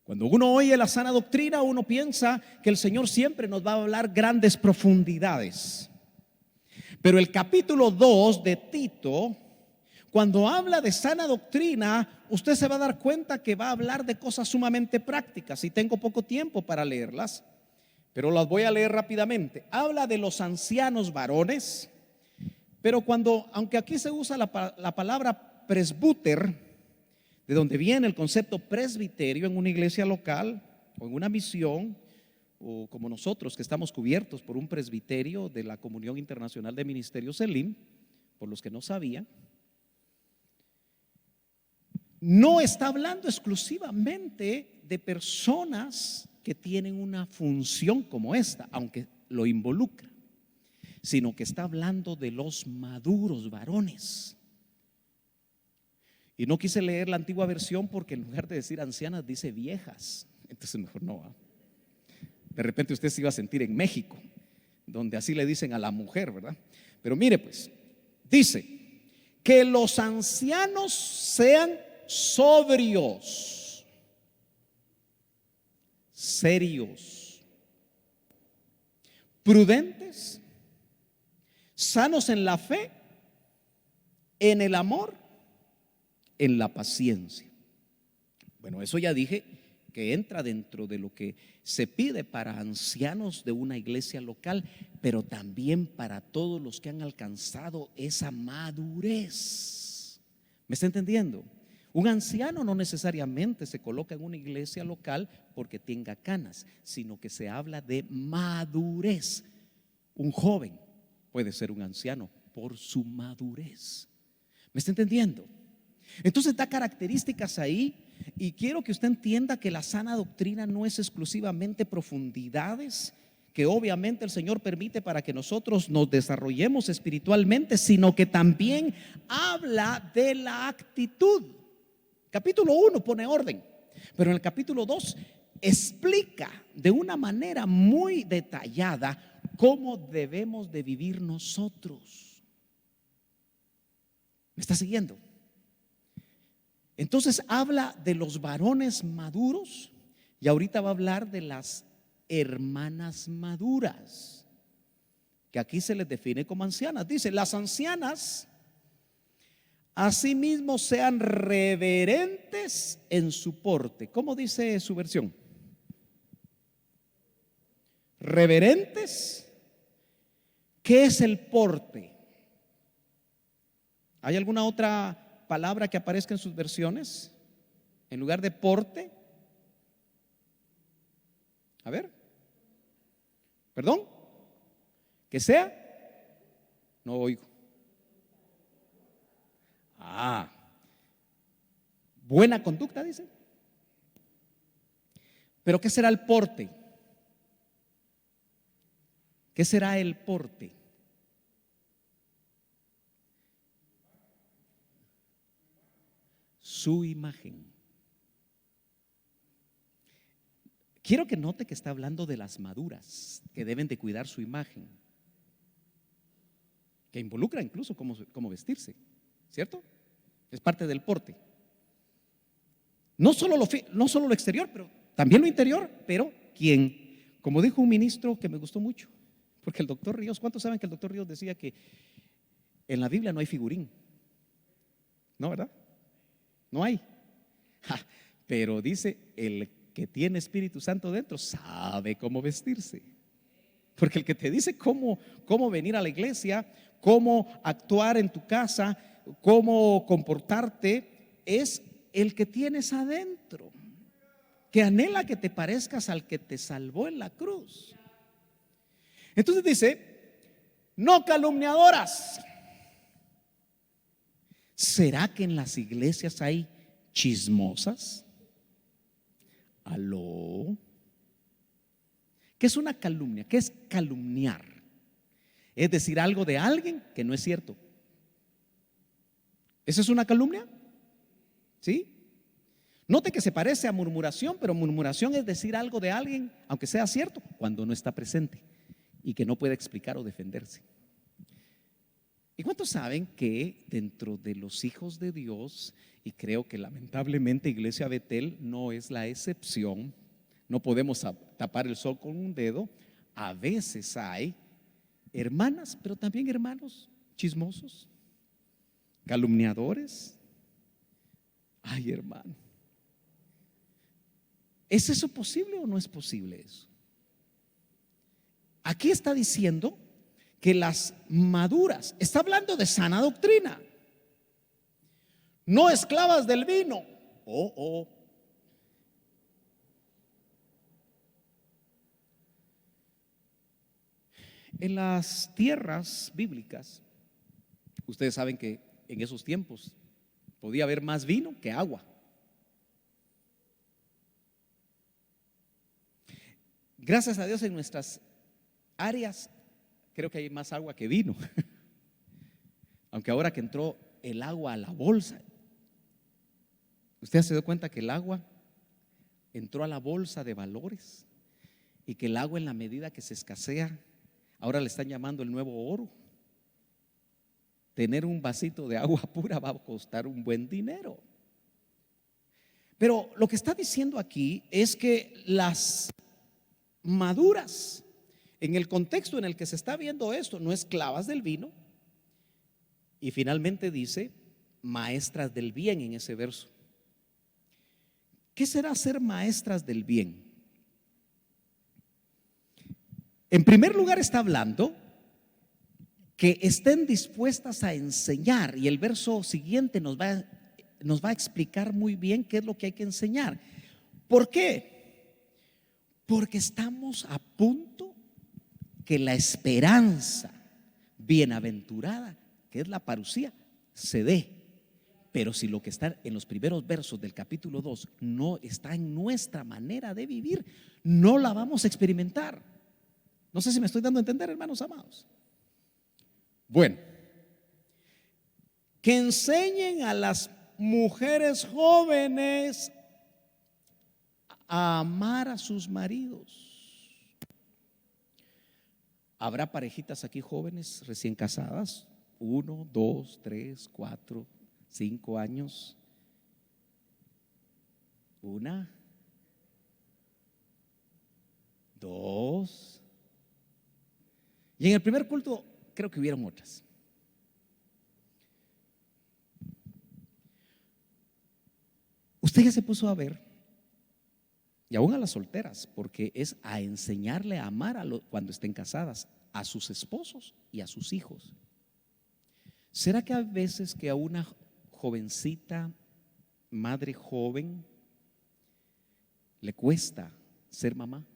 [SPEAKER 1] Cuando uno oye la sana doctrina, uno piensa que el Señor siempre nos va a hablar grandes profundidades. Pero el capítulo 2 de Tito, cuando habla de sana doctrina, usted se va a dar cuenta que va a hablar de cosas sumamente prácticas. Y tengo poco tiempo para leerlas, pero las voy a leer rápidamente. Habla de los ancianos varones, pero aunque aquí se usa la palabra presbúter, de donde viene el concepto presbiterio en una iglesia local o en una misión, o como nosotros que estamos cubiertos por un presbiterio de la Comunión Internacional de Ministerios Elim, por los que no sabían, no está hablando exclusivamente de personas que tienen una función como esta, aunque lo involucra, sino que está hablando de los maduros varones. Y no quise leer la antigua versión porque en lugar de decir ancianas dice viejas. Entonces mejor no. De repente usted se iba a sentir en México, donde así le dicen a la mujer, ¿verdad? Pero mire pues, dice que los ancianos sean sobrios, serios, prudentes, sanos en la fe, en el amor, en la paciencia. Bueno, eso ya dije que entra dentro de lo que se pide para ancianos de una iglesia local, pero también para todos los que han alcanzado esa madurez. ¿Me está entendiendo? Un anciano no necesariamente se coloca en una iglesia local porque tenga canas, sino que se habla de madurez. Un joven puede ser un anciano por su madurez. ¿Me está entendiendo? Entonces da características ahí, y quiero que usted entienda que la sana doctrina no es exclusivamente profundidades que obviamente el Señor permite para que nosotros nos desarrollemos espiritualmente, sino que también habla de la actitud. Capítulo 1 pone orden, pero en el capítulo 2 explica de una manera muy detallada cómo debemos de vivir nosotros. ¿Me está siguiendo? Entonces habla de los varones maduros y ahorita va a hablar de las hermanas maduras, que aquí se les define como ancianas. Dice, las ancianas asimismo sean reverentes en su porte. ¿Cómo dice su versión? Reverentes. ¿Qué es el porte? ¿Hay alguna otra palabra que aparezca en sus versiones en lugar de porte? A ver, perdón, que sea, no oigo. Buena conducta, dice. Pero ¿qué será el porte? ¿Qué será el porte? Su imagen. Quiero que note que está hablando de las maduras que deben de cuidar su imagen, que involucra incluso cómo vestirse, ¿cierto? Es parte del porte. No solo lo exterior, pero también lo interior. Pero como dijo un ministro que me gustó mucho, porque el doctor Ríos, ¿cuántos saben que el doctor Ríos decía que en la Biblia no hay figurín? ¿No, verdad? No hay. Pero dice, el que tiene Espíritu Santo dentro sabe cómo vestirse. Porque el que te dice cómo venir a la iglesia, cómo actuar en tu casa, cómo comportarte, es el que tienes adentro, que anhela que te parezcas al que te salvó en la cruz. Entonces dice, no calumniadoras. ¿Será que en las iglesias hay chismosas? ¿Aló? ¿Qué es una calumnia? ¿Qué es calumniar? es decir algo de alguien que no es cierto. ¿Esa es una calumnia? ¿Sí? Note que se parece a murmuración, pero murmuración es decir algo de alguien, aunque sea cierto, cuando no está presente y que no puede explicar o defenderse. ¿Y cuántos saben que dentro de los hijos de Dios, y creo que lamentablemente Iglesia Betel no es la excepción, no podemos tapar el sol con un dedo, a veces hay hermanas, pero también hermanos chismosos, calumniadores? Ay, hermano, ¿es eso posible o no es posible eso? Aquí está diciendo que las maduras, está hablando de sana doctrina, no esclavas del vino. En las tierras bíblicas, ustedes saben que en esos tiempos podía haber más vino que agua. Gracias a Dios en nuestras áreas creo que hay más agua que vino. Aunque ahora que entró el agua a la bolsa, ¿usted se dio cuenta que el agua entró a la bolsa de valores? Y que el agua, en la medida que se escasea, ahora le están llamando el nuevo oro. Tener un vasito de agua pura va a costar un buen dinero. Pero lo que está diciendo aquí es que las maduras, en el contexto en el que se está viendo esto, no esclavas del vino, y finalmente dice maestras del bien en ese verso. ¿Qué será ser maestras del bien? En primer lugar está hablando que estén dispuestas a enseñar, y el verso siguiente nos va a explicar muy bien qué es lo que hay que enseñar. ¿Por qué? Porque estamos a punto que la esperanza bienaventurada, que es la parusía, se dé. Pero si lo que está en los primeros versos del capítulo 2 no está en nuestra manera de vivir, no la vamos a experimentar. No sé si me estoy dando a entender, hermanos amados. Bueno, que enseñen a las mujeres jóvenes a amar a sus maridos. ¿Habrá parejitas aquí jóvenes recién casadas? 1, 2, 3, 4, 5 años. 1, 2. Y en el primer culto creo que hubieron otras. Usted ya se puso a ver, y aún a las solteras, porque es a enseñarle a amar cuando estén casadas, a sus esposos y a sus hijos. ¿Será que a veces que a una jovencita, madre joven, le cuesta ser mamá?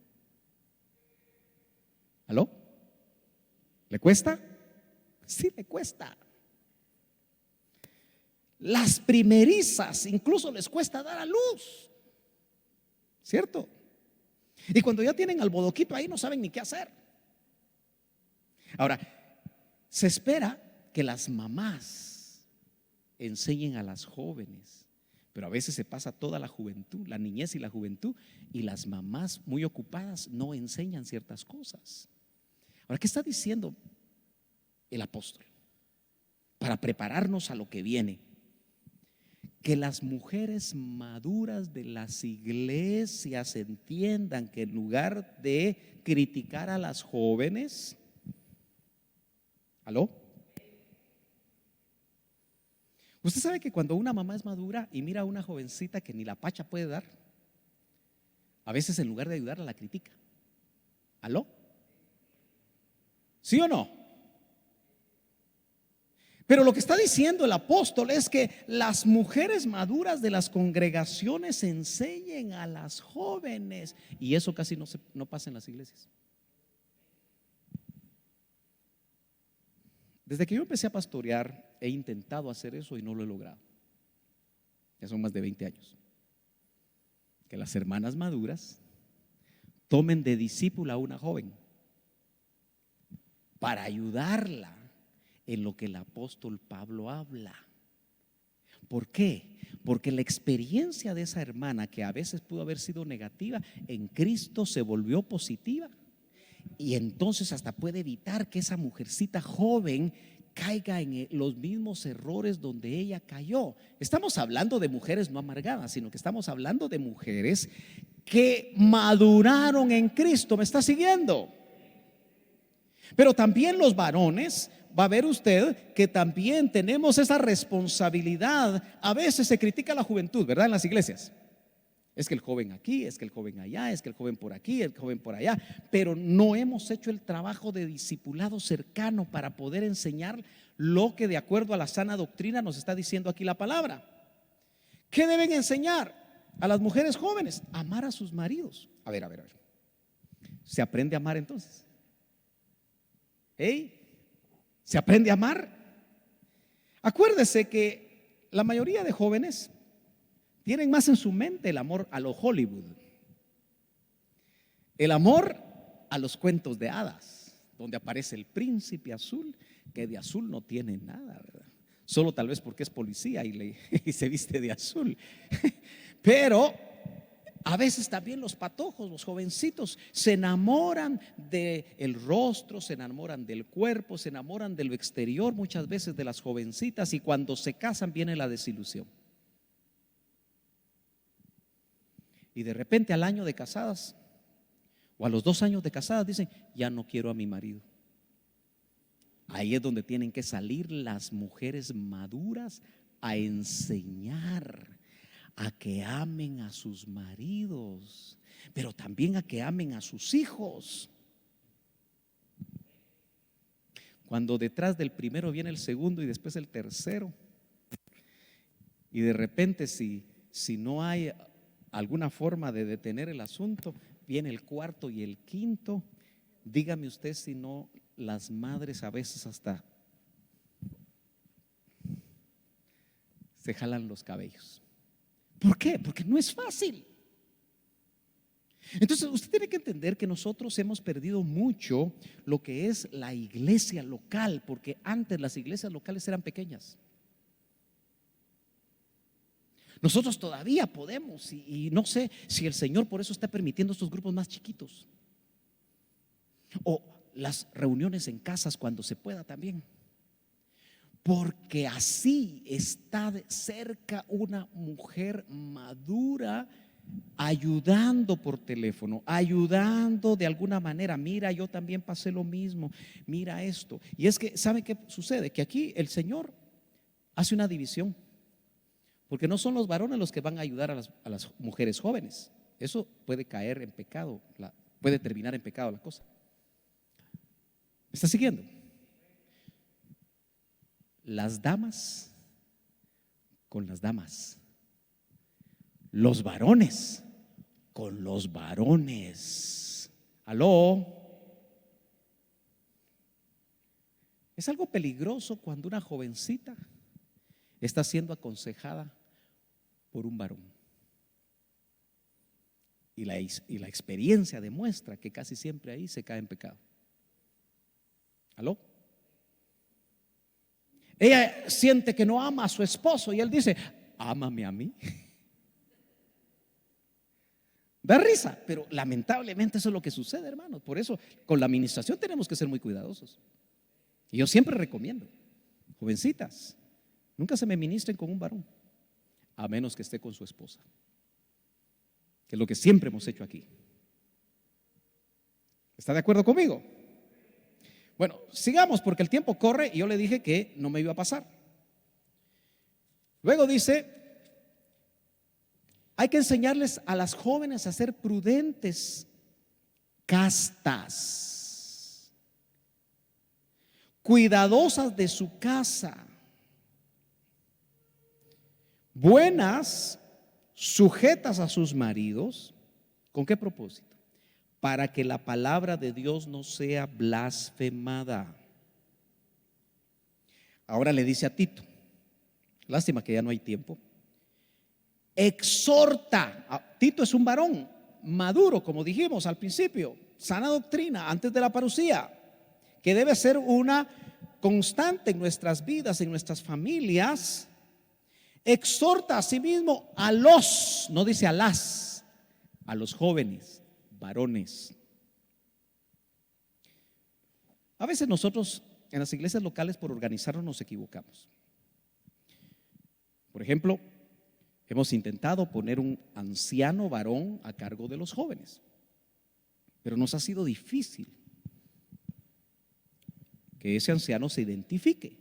[SPEAKER 1] ¿Aló? ¿Le cuesta? Sí, le cuesta. Las primerizas incluso les cuesta dar a luz, ¿cierto? Y cuando ya tienen al bodoquito ahí no saben ni qué hacer. Ahora, se espera que las mamás enseñen a las jóvenes, pero a veces se pasa toda la juventud, la niñez y la juventud, y las mamás muy ocupadas no enseñan ciertas cosas. Ahora, ¿qué está diciendo el apóstol? Para prepararnos a lo que viene. Que las mujeres maduras de las iglesias entiendan que en lugar de criticar a las jóvenes, ¿aló? Usted sabe que cuando una mamá es madura y mira a una jovencita que ni la pacha puede dar, a veces en lugar de ayudarla la critica. ¿Aló? ¿Sí o no? Pero lo que está diciendo el apóstol es que las mujeres maduras de las congregaciones enseñen a las jóvenes, y eso casi no pasa en las iglesias. Desde que yo empecé a pastorear he intentado hacer eso y no lo he logrado. Ya son más de 20 años. Que las hermanas maduras tomen de discípula a una joven para ayudarla en lo que el apóstol Pablo habla. ¿Por qué? Porque la experiencia de esa hermana, que a veces pudo haber sido negativa, en Cristo se volvió positiva. Y entonces hasta puede evitar que esa mujercita joven caiga en los mismos errores donde ella cayó. Estamos hablando de mujeres no amargadas, sino que estamos hablando de mujeres que maduraron en Cristo. ¿Me está siguiendo? Pero también los varones, va a ver usted que también tenemos esa responsabilidad. A veces se critica la juventud, ¿verdad? En las iglesias. Es que el joven aquí, es que el joven allá, es que el joven por aquí, el joven por allá. Pero no hemos hecho el trabajo de discipulado cercano para poder enseñar lo que de acuerdo a la sana doctrina nos está diciendo aquí la palabra. ¿Qué deben enseñar a las mujeres jóvenes? Amar a sus maridos. A ver. ¿Se aprende a amar entonces? ¿Se aprende a amar? Acuérdese que la mayoría de jóvenes tienen más en su mente el amor a lo Hollywood, el amor a los cuentos de hadas, donde aparece el príncipe azul, que de azul no tiene nada, ¿verdad? Solo tal vez porque es policía y se viste de azul. Pero a veces también los patojos, los jovencitos, se enamoran del rostro, se enamoran del cuerpo, se enamoran de lo exterior muchas veces de las jovencitas, y cuando se casan viene la desilusión. Y de repente al año de casadas o a los 2 años de casadas dicen: ya no quiero a mi marido. Ahí es donde tienen que salir las mujeres maduras a enseñar a que amen a sus maridos, pero también a que amen a sus hijos. Cuando detrás del primero viene el segundo y después el tercero, y de repente si no hay alguna forma de detener el asunto, viene el cuarto y el quinto. Dígame usted si no las madres a veces hasta se jalan los cabellos. ¿Por qué? Porque no es fácil. Entonces usted tiene que entender que nosotros hemos perdido mucho lo que es la iglesia local, porque antes las iglesias locales eran pequeñas. Nosotros todavía podemos, y no sé si el Señor por eso está permitiendo estos grupos más chiquitos, o las reuniones en casas cuando se pueda también, porque así está de cerca una mujer madura, ayudando por teléfono, ayudando de alguna manera. Mira, yo también pasé lo mismo, mira esto. Y es que, ¿sabe qué sucede? Que aquí el Señor hace una división, porque no son los varones los que van a ayudar a las mujeres jóvenes. Eso puede caer en pecado, puede terminar en pecado la cosa. ¿Me está siguiendo? Las damas con las damas, los varones con los varones. ¿Aló? Es algo peligroso cuando una jovencita está siendo aconsejada por un varón, y la experiencia demuestra que casi siempre ahí se cae en pecado. ¿Aló? Ella siente que no ama a su esposo y él dice: ámame a mí. Da risa, pero lamentablemente eso es lo que sucede, hermanos. Por eso con la administración tenemos que ser muy cuidadosos. Y yo siempre recomiendo: jovencitas, nunca se me ministren con un varón, a menos que esté con su esposa, que es lo que siempre hemos hecho aquí. ¿Está de acuerdo conmigo? Bueno, sigamos porque el tiempo corre y yo le dije que no me iba a pasar. Luego dice: hay que enseñarles a las jóvenes a ser prudentes, castas, cuidadosas de su casa, buenas, sujetas a sus maridos. ¿Con qué propósito? Para que la palabra de Dios no sea blasfemada. Ahora le dice a Tito, lástima que ya no hay tiempo, exhorta. Tito es un varón maduro, como dijimos al principio, sana doctrina, antes de la parusía. que debe ser una constante en nuestras vidas, en nuestras familias, exhorta a sí mismo a los, no dice a las, a los jóvenes, varones. A veces nosotros en las iglesias locales por organizarnos nos equivocamos. Por ejemplo, hemos intentado poner un anciano varón a cargo de los jóvenes, pero nos ha sido difícil que ese anciano se identifique,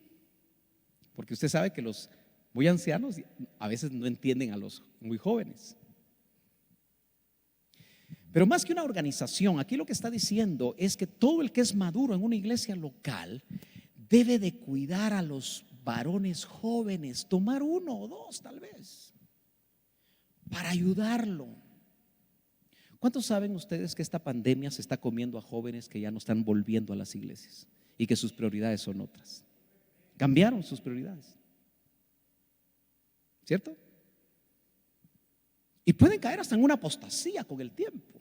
[SPEAKER 1] porque usted sabe que los muy ancianos a veces no entienden a los muy jóvenes. Pero más que una organización, aquí lo que está diciendo es que todo el que es maduro en una iglesia local debe de cuidar a los varones jóvenes, tomar uno o dos tal vez, para ayudarlo. ¿Cuántos saben ustedes que esta pandemia se está comiendo a jóvenes que ya no están volviendo a las iglesias y que sus prioridades son otras? Cambiaron sus prioridades, ¿cierto? Y pueden caer hasta en una apostasía con el tiempo.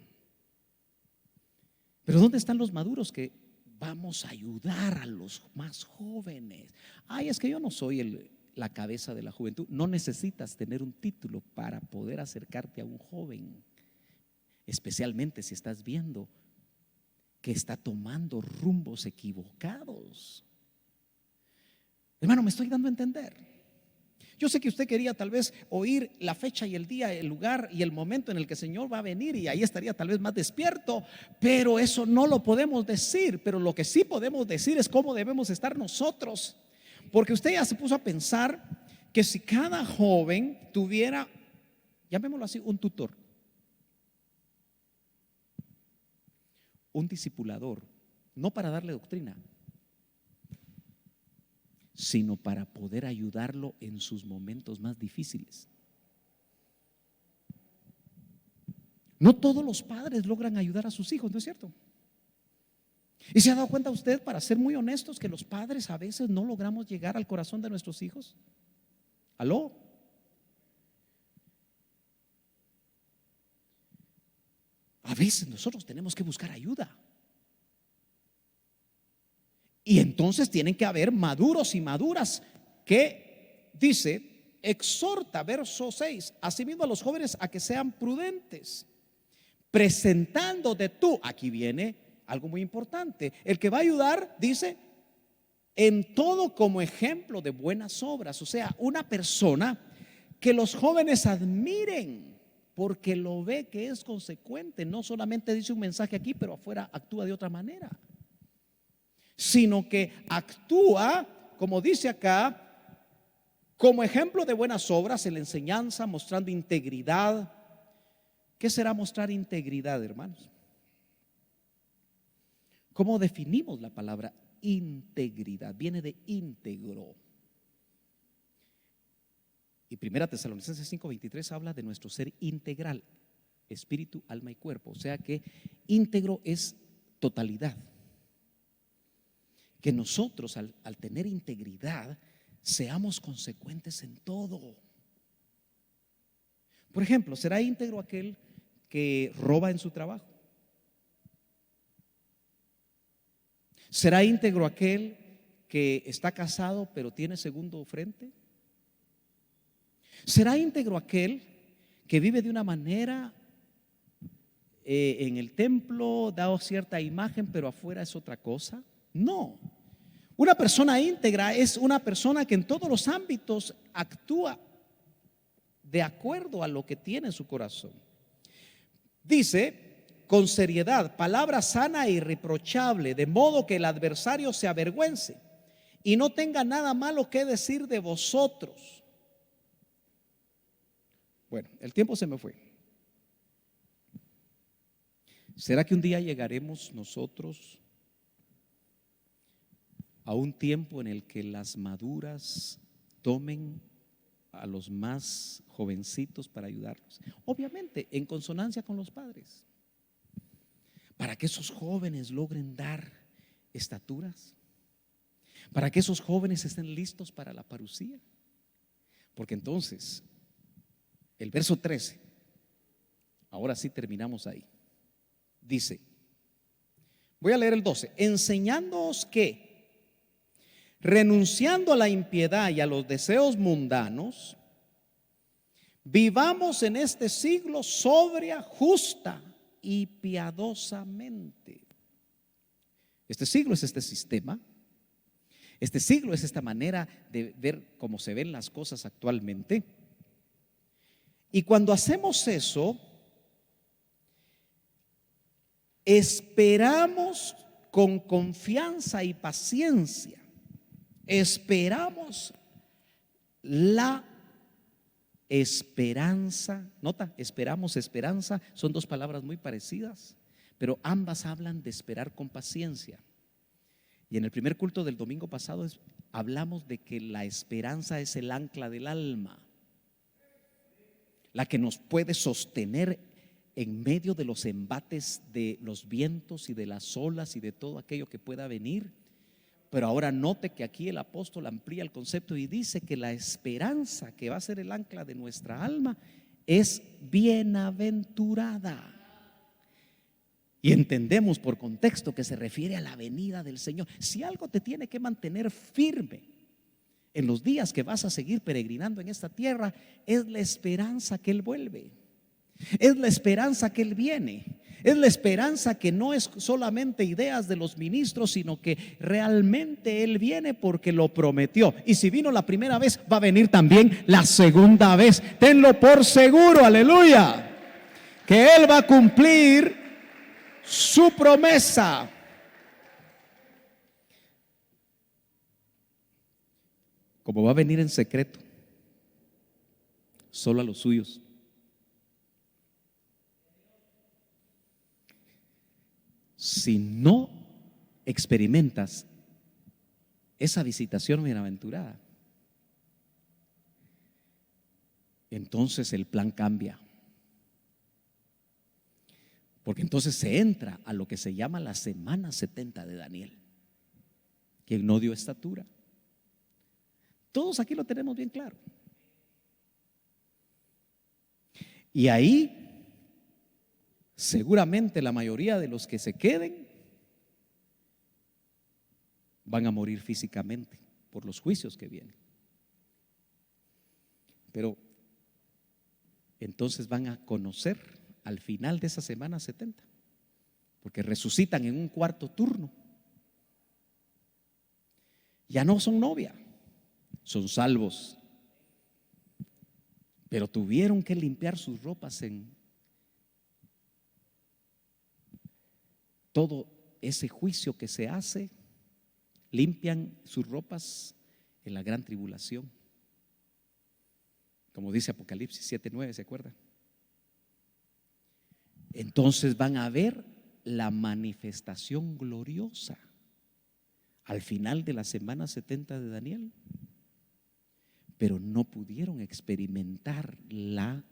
[SPEAKER 1] Pero ¿dónde están los maduros que vamos a ayudar a los más jóvenes? Ay, es que yo no soy la cabeza de la juventud. No necesitas tener un título para poder acercarte a un joven, especialmente si estás viendo que está tomando rumbos equivocados. Hermano, me estoy dando a entender. Yo sé que usted quería tal vez oír la fecha y el día, el lugar y el momento en el que el Señor va a venir, y ahí estaría tal vez más despierto, pero eso no lo podemos decir. Pero lo que sí podemos decir es cómo debemos estar nosotros, porque usted ya se puso a pensar que si cada joven tuviera, llamémoslo así, un tutor, un discipulador, no para darle doctrina, sino para poder ayudarlo en sus momentos más difíciles. No todos los padres logran ayudar a sus hijos, ¿no es cierto? ¿Y se ha dado cuenta usted, para ser muy honestos, que los padres a veces no logramos llegar al corazón de nuestros hijos? ¿Aló? A veces nosotros tenemos que buscar ayuda. Y entonces tienen que haber maduros y maduras que, dice, exhorta, verso 6, asimismo a los jóvenes a que sean prudentes, presentándote tú. Aquí viene algo muy importante. El que va a ayudar, dice, en todo como ejemplo de buenas obras. O sea, una persona que los jóvenes admiren porque lo ve que es consecuente. No solamente dice un mensaje aquí, pero afuera actúa de otra manera, sino que actúa, como dice acá, como ejemplo de buenas obras en la enseñanza, mostrando integridad. ¿Qué será mostrar integridad, hermanos? ¿Cómo definimos la palabra integridad? Viene de íntegro. Y 1 Tesalonicenses 5:23 habla de nuestro ser integral, espíritu, alma y cuerpo. O sea que íntegro es totalidad. Que nosotros al tener integridad seamos consecuentes en todo. Por ejemplo, ¿será íntegro aquel que roba en su trabajo? ¿Será íntegro aquel que está casado pero tiene segundo frente? ¿Será íntegro aquel que vive de una manera en el templo, da cierta imagen, pero afuera es otra cosa? No. Una persona íntegra es una persona que en todos los ámbitos actúa de acuerdo a lo que tiene en su corazón. Dice, con seriedad, palabra sana e irreprochable, de modo que el adversario se avergüence y no tenga nada malo que decir de vosotros. Bueno, el tiempo se me fue. ¿Será que un día llegaremos nosotros a un tiempo en el que las maduras tomen a los más jovencitos para ayudarlos? Obviamente en consonancia con los padres, para que esos jóvenes logren dar estaturas, para que esos jóvenes estén listos para la parucía. Porque entonces el verso 13, ahora sí terminamos ahí, dice: Voy a leer el 12. Enseñándoos que, renunciando a la impiedad y a los deseos mundanos, vivamos en este siglo sobria, justa y piadosamente. Este siglo es este sistema. Este siglo es esta manera de ver cómo se ven las cosas actualmente. Y cuando hacemos eso, esperamos con confianza y paciencia. Esperamos la esperanza. Nota, esperamos, esperanza, son dos palabras muy parecidas, pero ambas hablan de esperar con paciencia. Y en el primer culto del domingo pasado hablamos de que la esperanza es el ancla del alma, la que nos puede sostener en medio de los embates de los vientos y de las olas y de todo aquello que pueda venir. Pero ahora note que aquí el apóstol amplía el concepto y dice que la esperanza que va a ser el ancla de nuestra alma es bienaventurada. Y entendemos por contexto que se refiere a la venida del Señor. Si algo te tiene que mantener firme en los días que vas a seguir peregrinando en esta tierra, es la esperanza que Él vuelve, es la esperanza que Él viene, es la esperanza que no es solamente ideas de los ministros, sino que realmente Él viene porque lo prometió. Y si vino la primera vez, va a venir también la segunda vez. Tenlo por seguro, aleluya, que Él va a cumplir su promesa. Como va a venir en secreto, solo a los suyos. Si no experimentas esa visitación bienaventurada, entonces el plan cambia. Porque entonces se entra a lo que se llama la semana 70 de Daniel. Quien no dio estatura. Todos aquí lo tenemos bien claro. Y ahí seguramente la mayoría de los que se queden van a morir físicamente por los juicios que vienen. Pero entonces van a conocer al final de esa semana 70, porque resucitan en un cuarto turno. Ya no son novia, son salvos, pero tuvieron que limpiar sus ropas en todo ese juicio que se hace. Limpian sus ropas en la gran tribulación, como dice Apocalipsis 7:9, ¿se acuerdan? Entonces van a ver la manifestación gloriosa al final de la semana 70 de Daniel, pero no pudieron experimentar la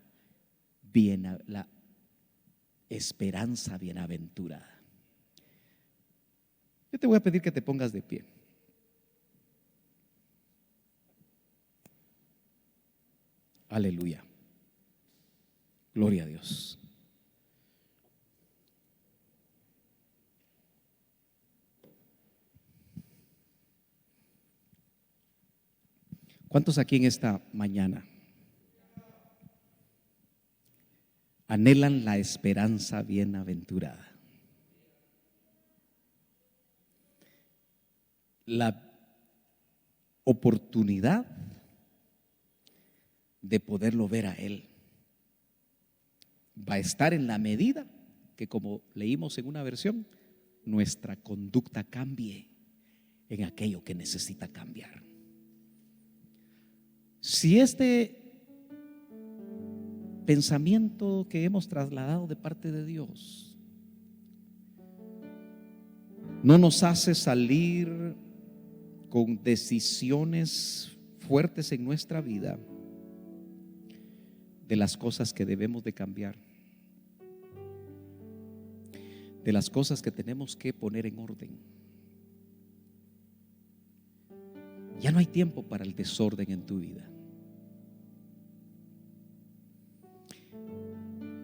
[SPEAKER 1] esperanza bienaventurada. Yo te voy a pedir que te pongas de pie. Aleluya. Gloria a Dios. ¿Cuántos aquí en esta mañana anhelan la esperanza bienaventurada? La oportunidad de poderlo ver a Él va a estar en la medida que, como leímos en una versión, nuestra conducta cambie en aquello que necesita cambiar. Si este pensamiento que hemos trasladado de parte de Dios no nos hace salir con decisiones fuertes en nuestra vida de las cosas que debemos de cambiar, de las cosas que tenemos que poner en orden, ya no hay tiempo para el desorden en tu vida.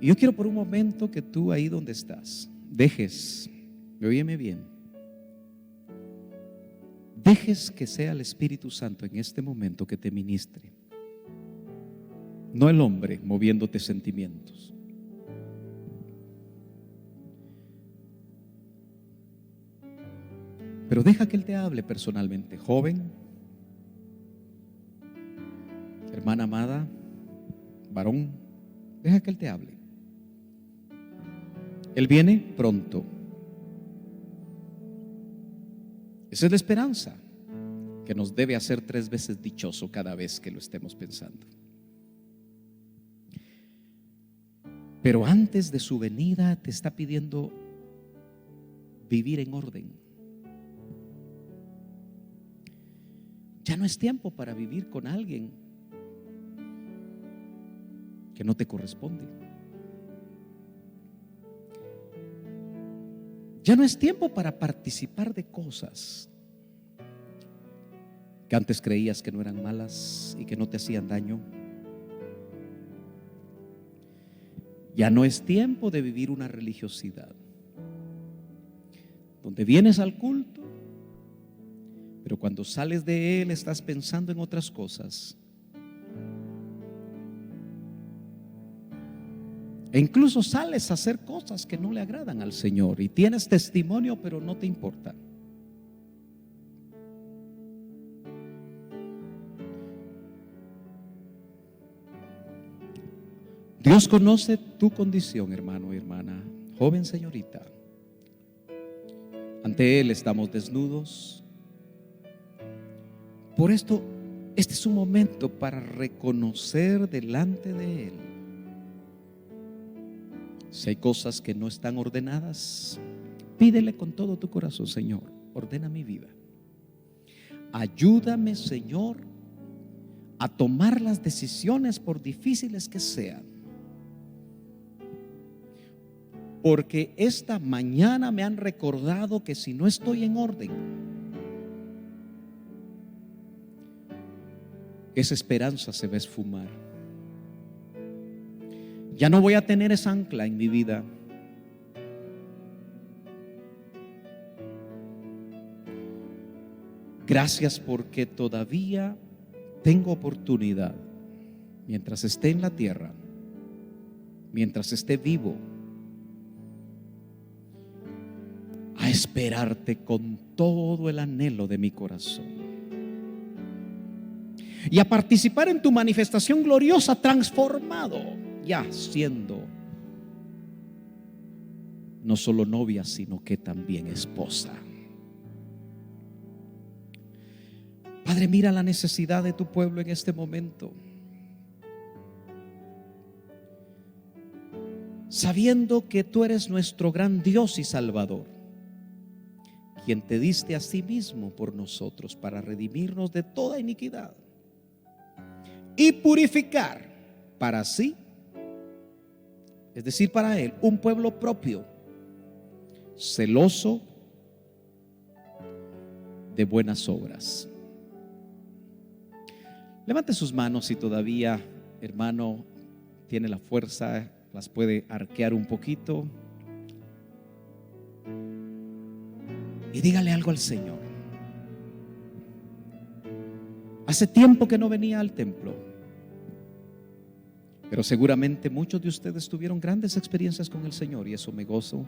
[SPEAKER 1] Y yo quiero por un momento que tú ahí donde estás dejes Óyeme bien. Dejes que sea el Espíritu Santo en este momento que te ministre, no el hombre moviéndote sentimientos. Pero deja que Él te hable personalmente. Joven, hermana amada, varón, deja que Él te hable. Él viene pronto. Esa es la esperanza que nos debe hacer 3 veces dichoso cada vez que lo estemos pensando. Pero antes de su venida te está pidiendo vivir en orden. Ya no es tiempo para vivir con alguien que no te corresponde. Ya no es tiempo para participar de cosas que antes creías que no eran malas y que no te hacían daño. Ya no es tiempo de vivir una religiosidad donde vienes al culto, pero cuando sales de él estás pensando en otras cosas. E incluso sales a hacer cosas que no le agradan al Señor y tienes testimonio, pero no te importa. Dios conoce tu condición, hermano y hermana, joven, señorita. Ante Él estamos desnudos. Por esto, este es un momento para reconocer delante de Él. Si hay cosas que no están ordenadas, pídele con todo tu corazón: Señor, ordena mi vida. Ayúdame, Señor, a tomar las decisiones por difíciles que sean. Porque esta mañana me han recordado que si no estoy en orden, esa esperanza se va a esfumar. Ya no voy a tener esa ancla en mi vida. Gracias porque todavía tengo oportunidad, mientras esté en la tierra, mientras esté vivo, a esperarte con todo el anhelo de mi corazón y a participar en tu manifestación gloriosa, transformado, ya siendo no solo novia, sino que también esposa. Padre, mira la necesidad de tu pueblo en este momento, sabiendo que tú eres nuestro gran Dios y Salvador, quien te diste a sí mismo por nosotros para redimirnos de toda iniquidad y purificar para sí, es decir, para Él, un pueblo propio, celoso de buenas obras. Levante sus manos si todavía, hermano, tiene la fuerza, las puede arquear un poquito. Y dígale algo al Señor. Hace tiempo que no venía al templo, pero seguramente muchos de ustedes tuvieron grandes experiencias con el Señor y eso me gozo.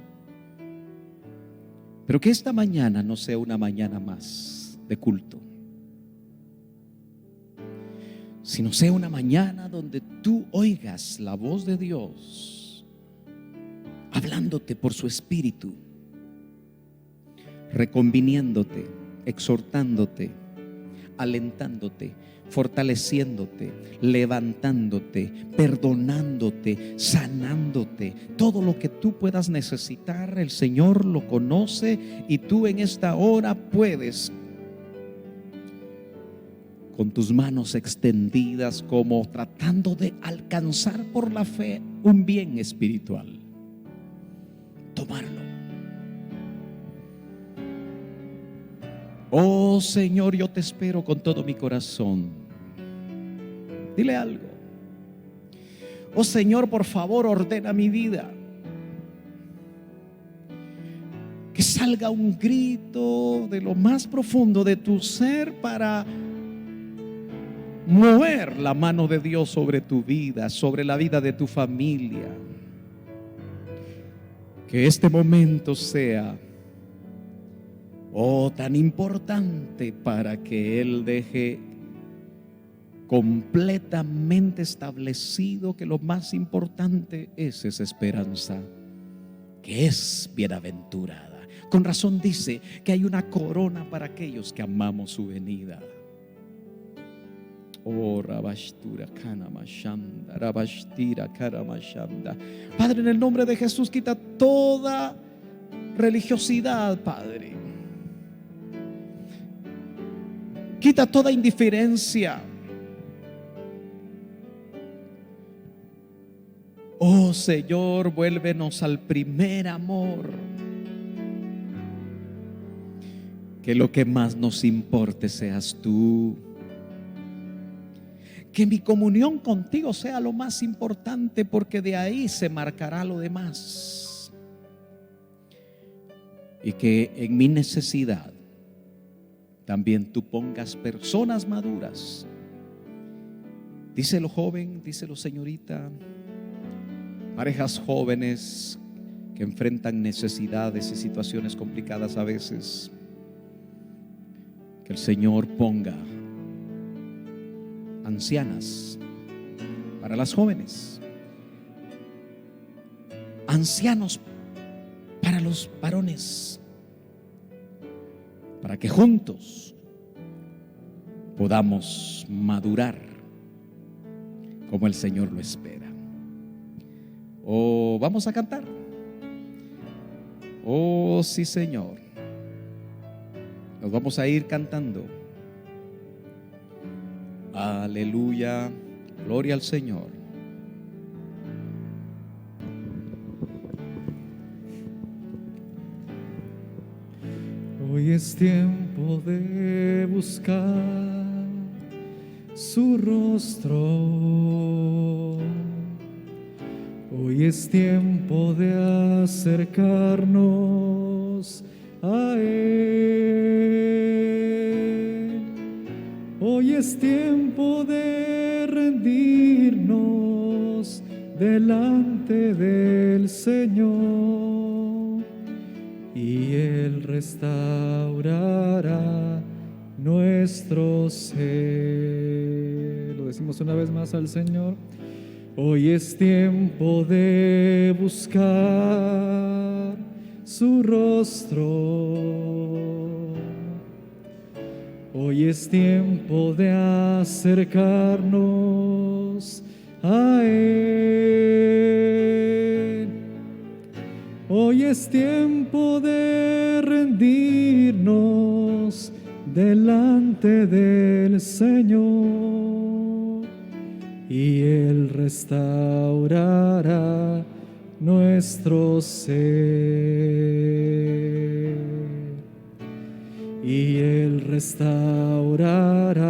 [SPEAKER 1] Pero que esta mañana no sea una mañana más de culto, sino sea una mañana donde tú oigas la voz de Dios hablándote por su Espíritu, reconviniéndote, exhortándote, alentándote, fortaleciéndote, levantándote, perdonándote, sanándote. Todo lo que tú puedas necesitar, el Señor lo conoce y tú en esta hora puedes, con tus manos extendidas, como tratando de alcanzar por la fe un bien espiritual, tomarlo. Oh Señor, yo te espero con todo mi corazón. Dile algo. Oh Señor, por favor, ordena mi vida. Que salga un grito de lo más profundo de tu ser para mover la mano de Dios sobre tu vida, sobre la vida de tu familia. Que este momento sea tan importante para que Él deje completamente establecido que lo más importante es esa esperanza, que es bienaventurada. Con razón dice que hay una corona para aquellos que amamos su venida. Oh, Rabashtura Kanamashanda, Rabashtira Karamashanda. Padre, en el nombre de Jesús, quita toda religiosidad, Padre. Quita toda indiferencia. Oh Señor, vuélvenos al primer amor. Que lo que más nos importe seas tú. Que mi comunión contigo sea lo más importante, porque de ahí se marcará lo demás. Y que en mi necesidad también tú pongas personas maduras. Díselo, joven, díselo, señorita. Parejas jóvenes que enfrentan necesidades y situaciones complicadas a veces. Que el Señor ponga ancianas para las jóvenes, ancianos para los varones, para que juntos podamos madurar como el Señor lo espera. Oh, vamos a cantar. Oh, sí, Señor. Nos vamos a ir cantando. Aleluya, gloria al Señor.
[SPEAKER 2] Hoy es tiempo de buscar su rostro. Hoy es tiempo de acercarnos a Él. Hoy es tiempo de rendirnos delante del Señor, y Él restaurará nuestro ser. Lo decimos una vez más al Señor. Hoy es tiempo de buscar su rostro. Hoy es tiempo de acercarnos a Él. Hoy es tiempo de rendirnos delante del Señor, y Él restaurará nuestro ser. Y Él restaurará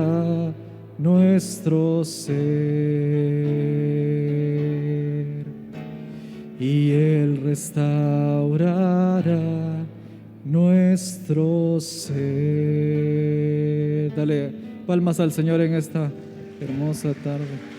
[SPEAKER 2] nuestro ser. Y Él restaurará nuestro ser. Dale palmas al Señor en esta hermosa tarde.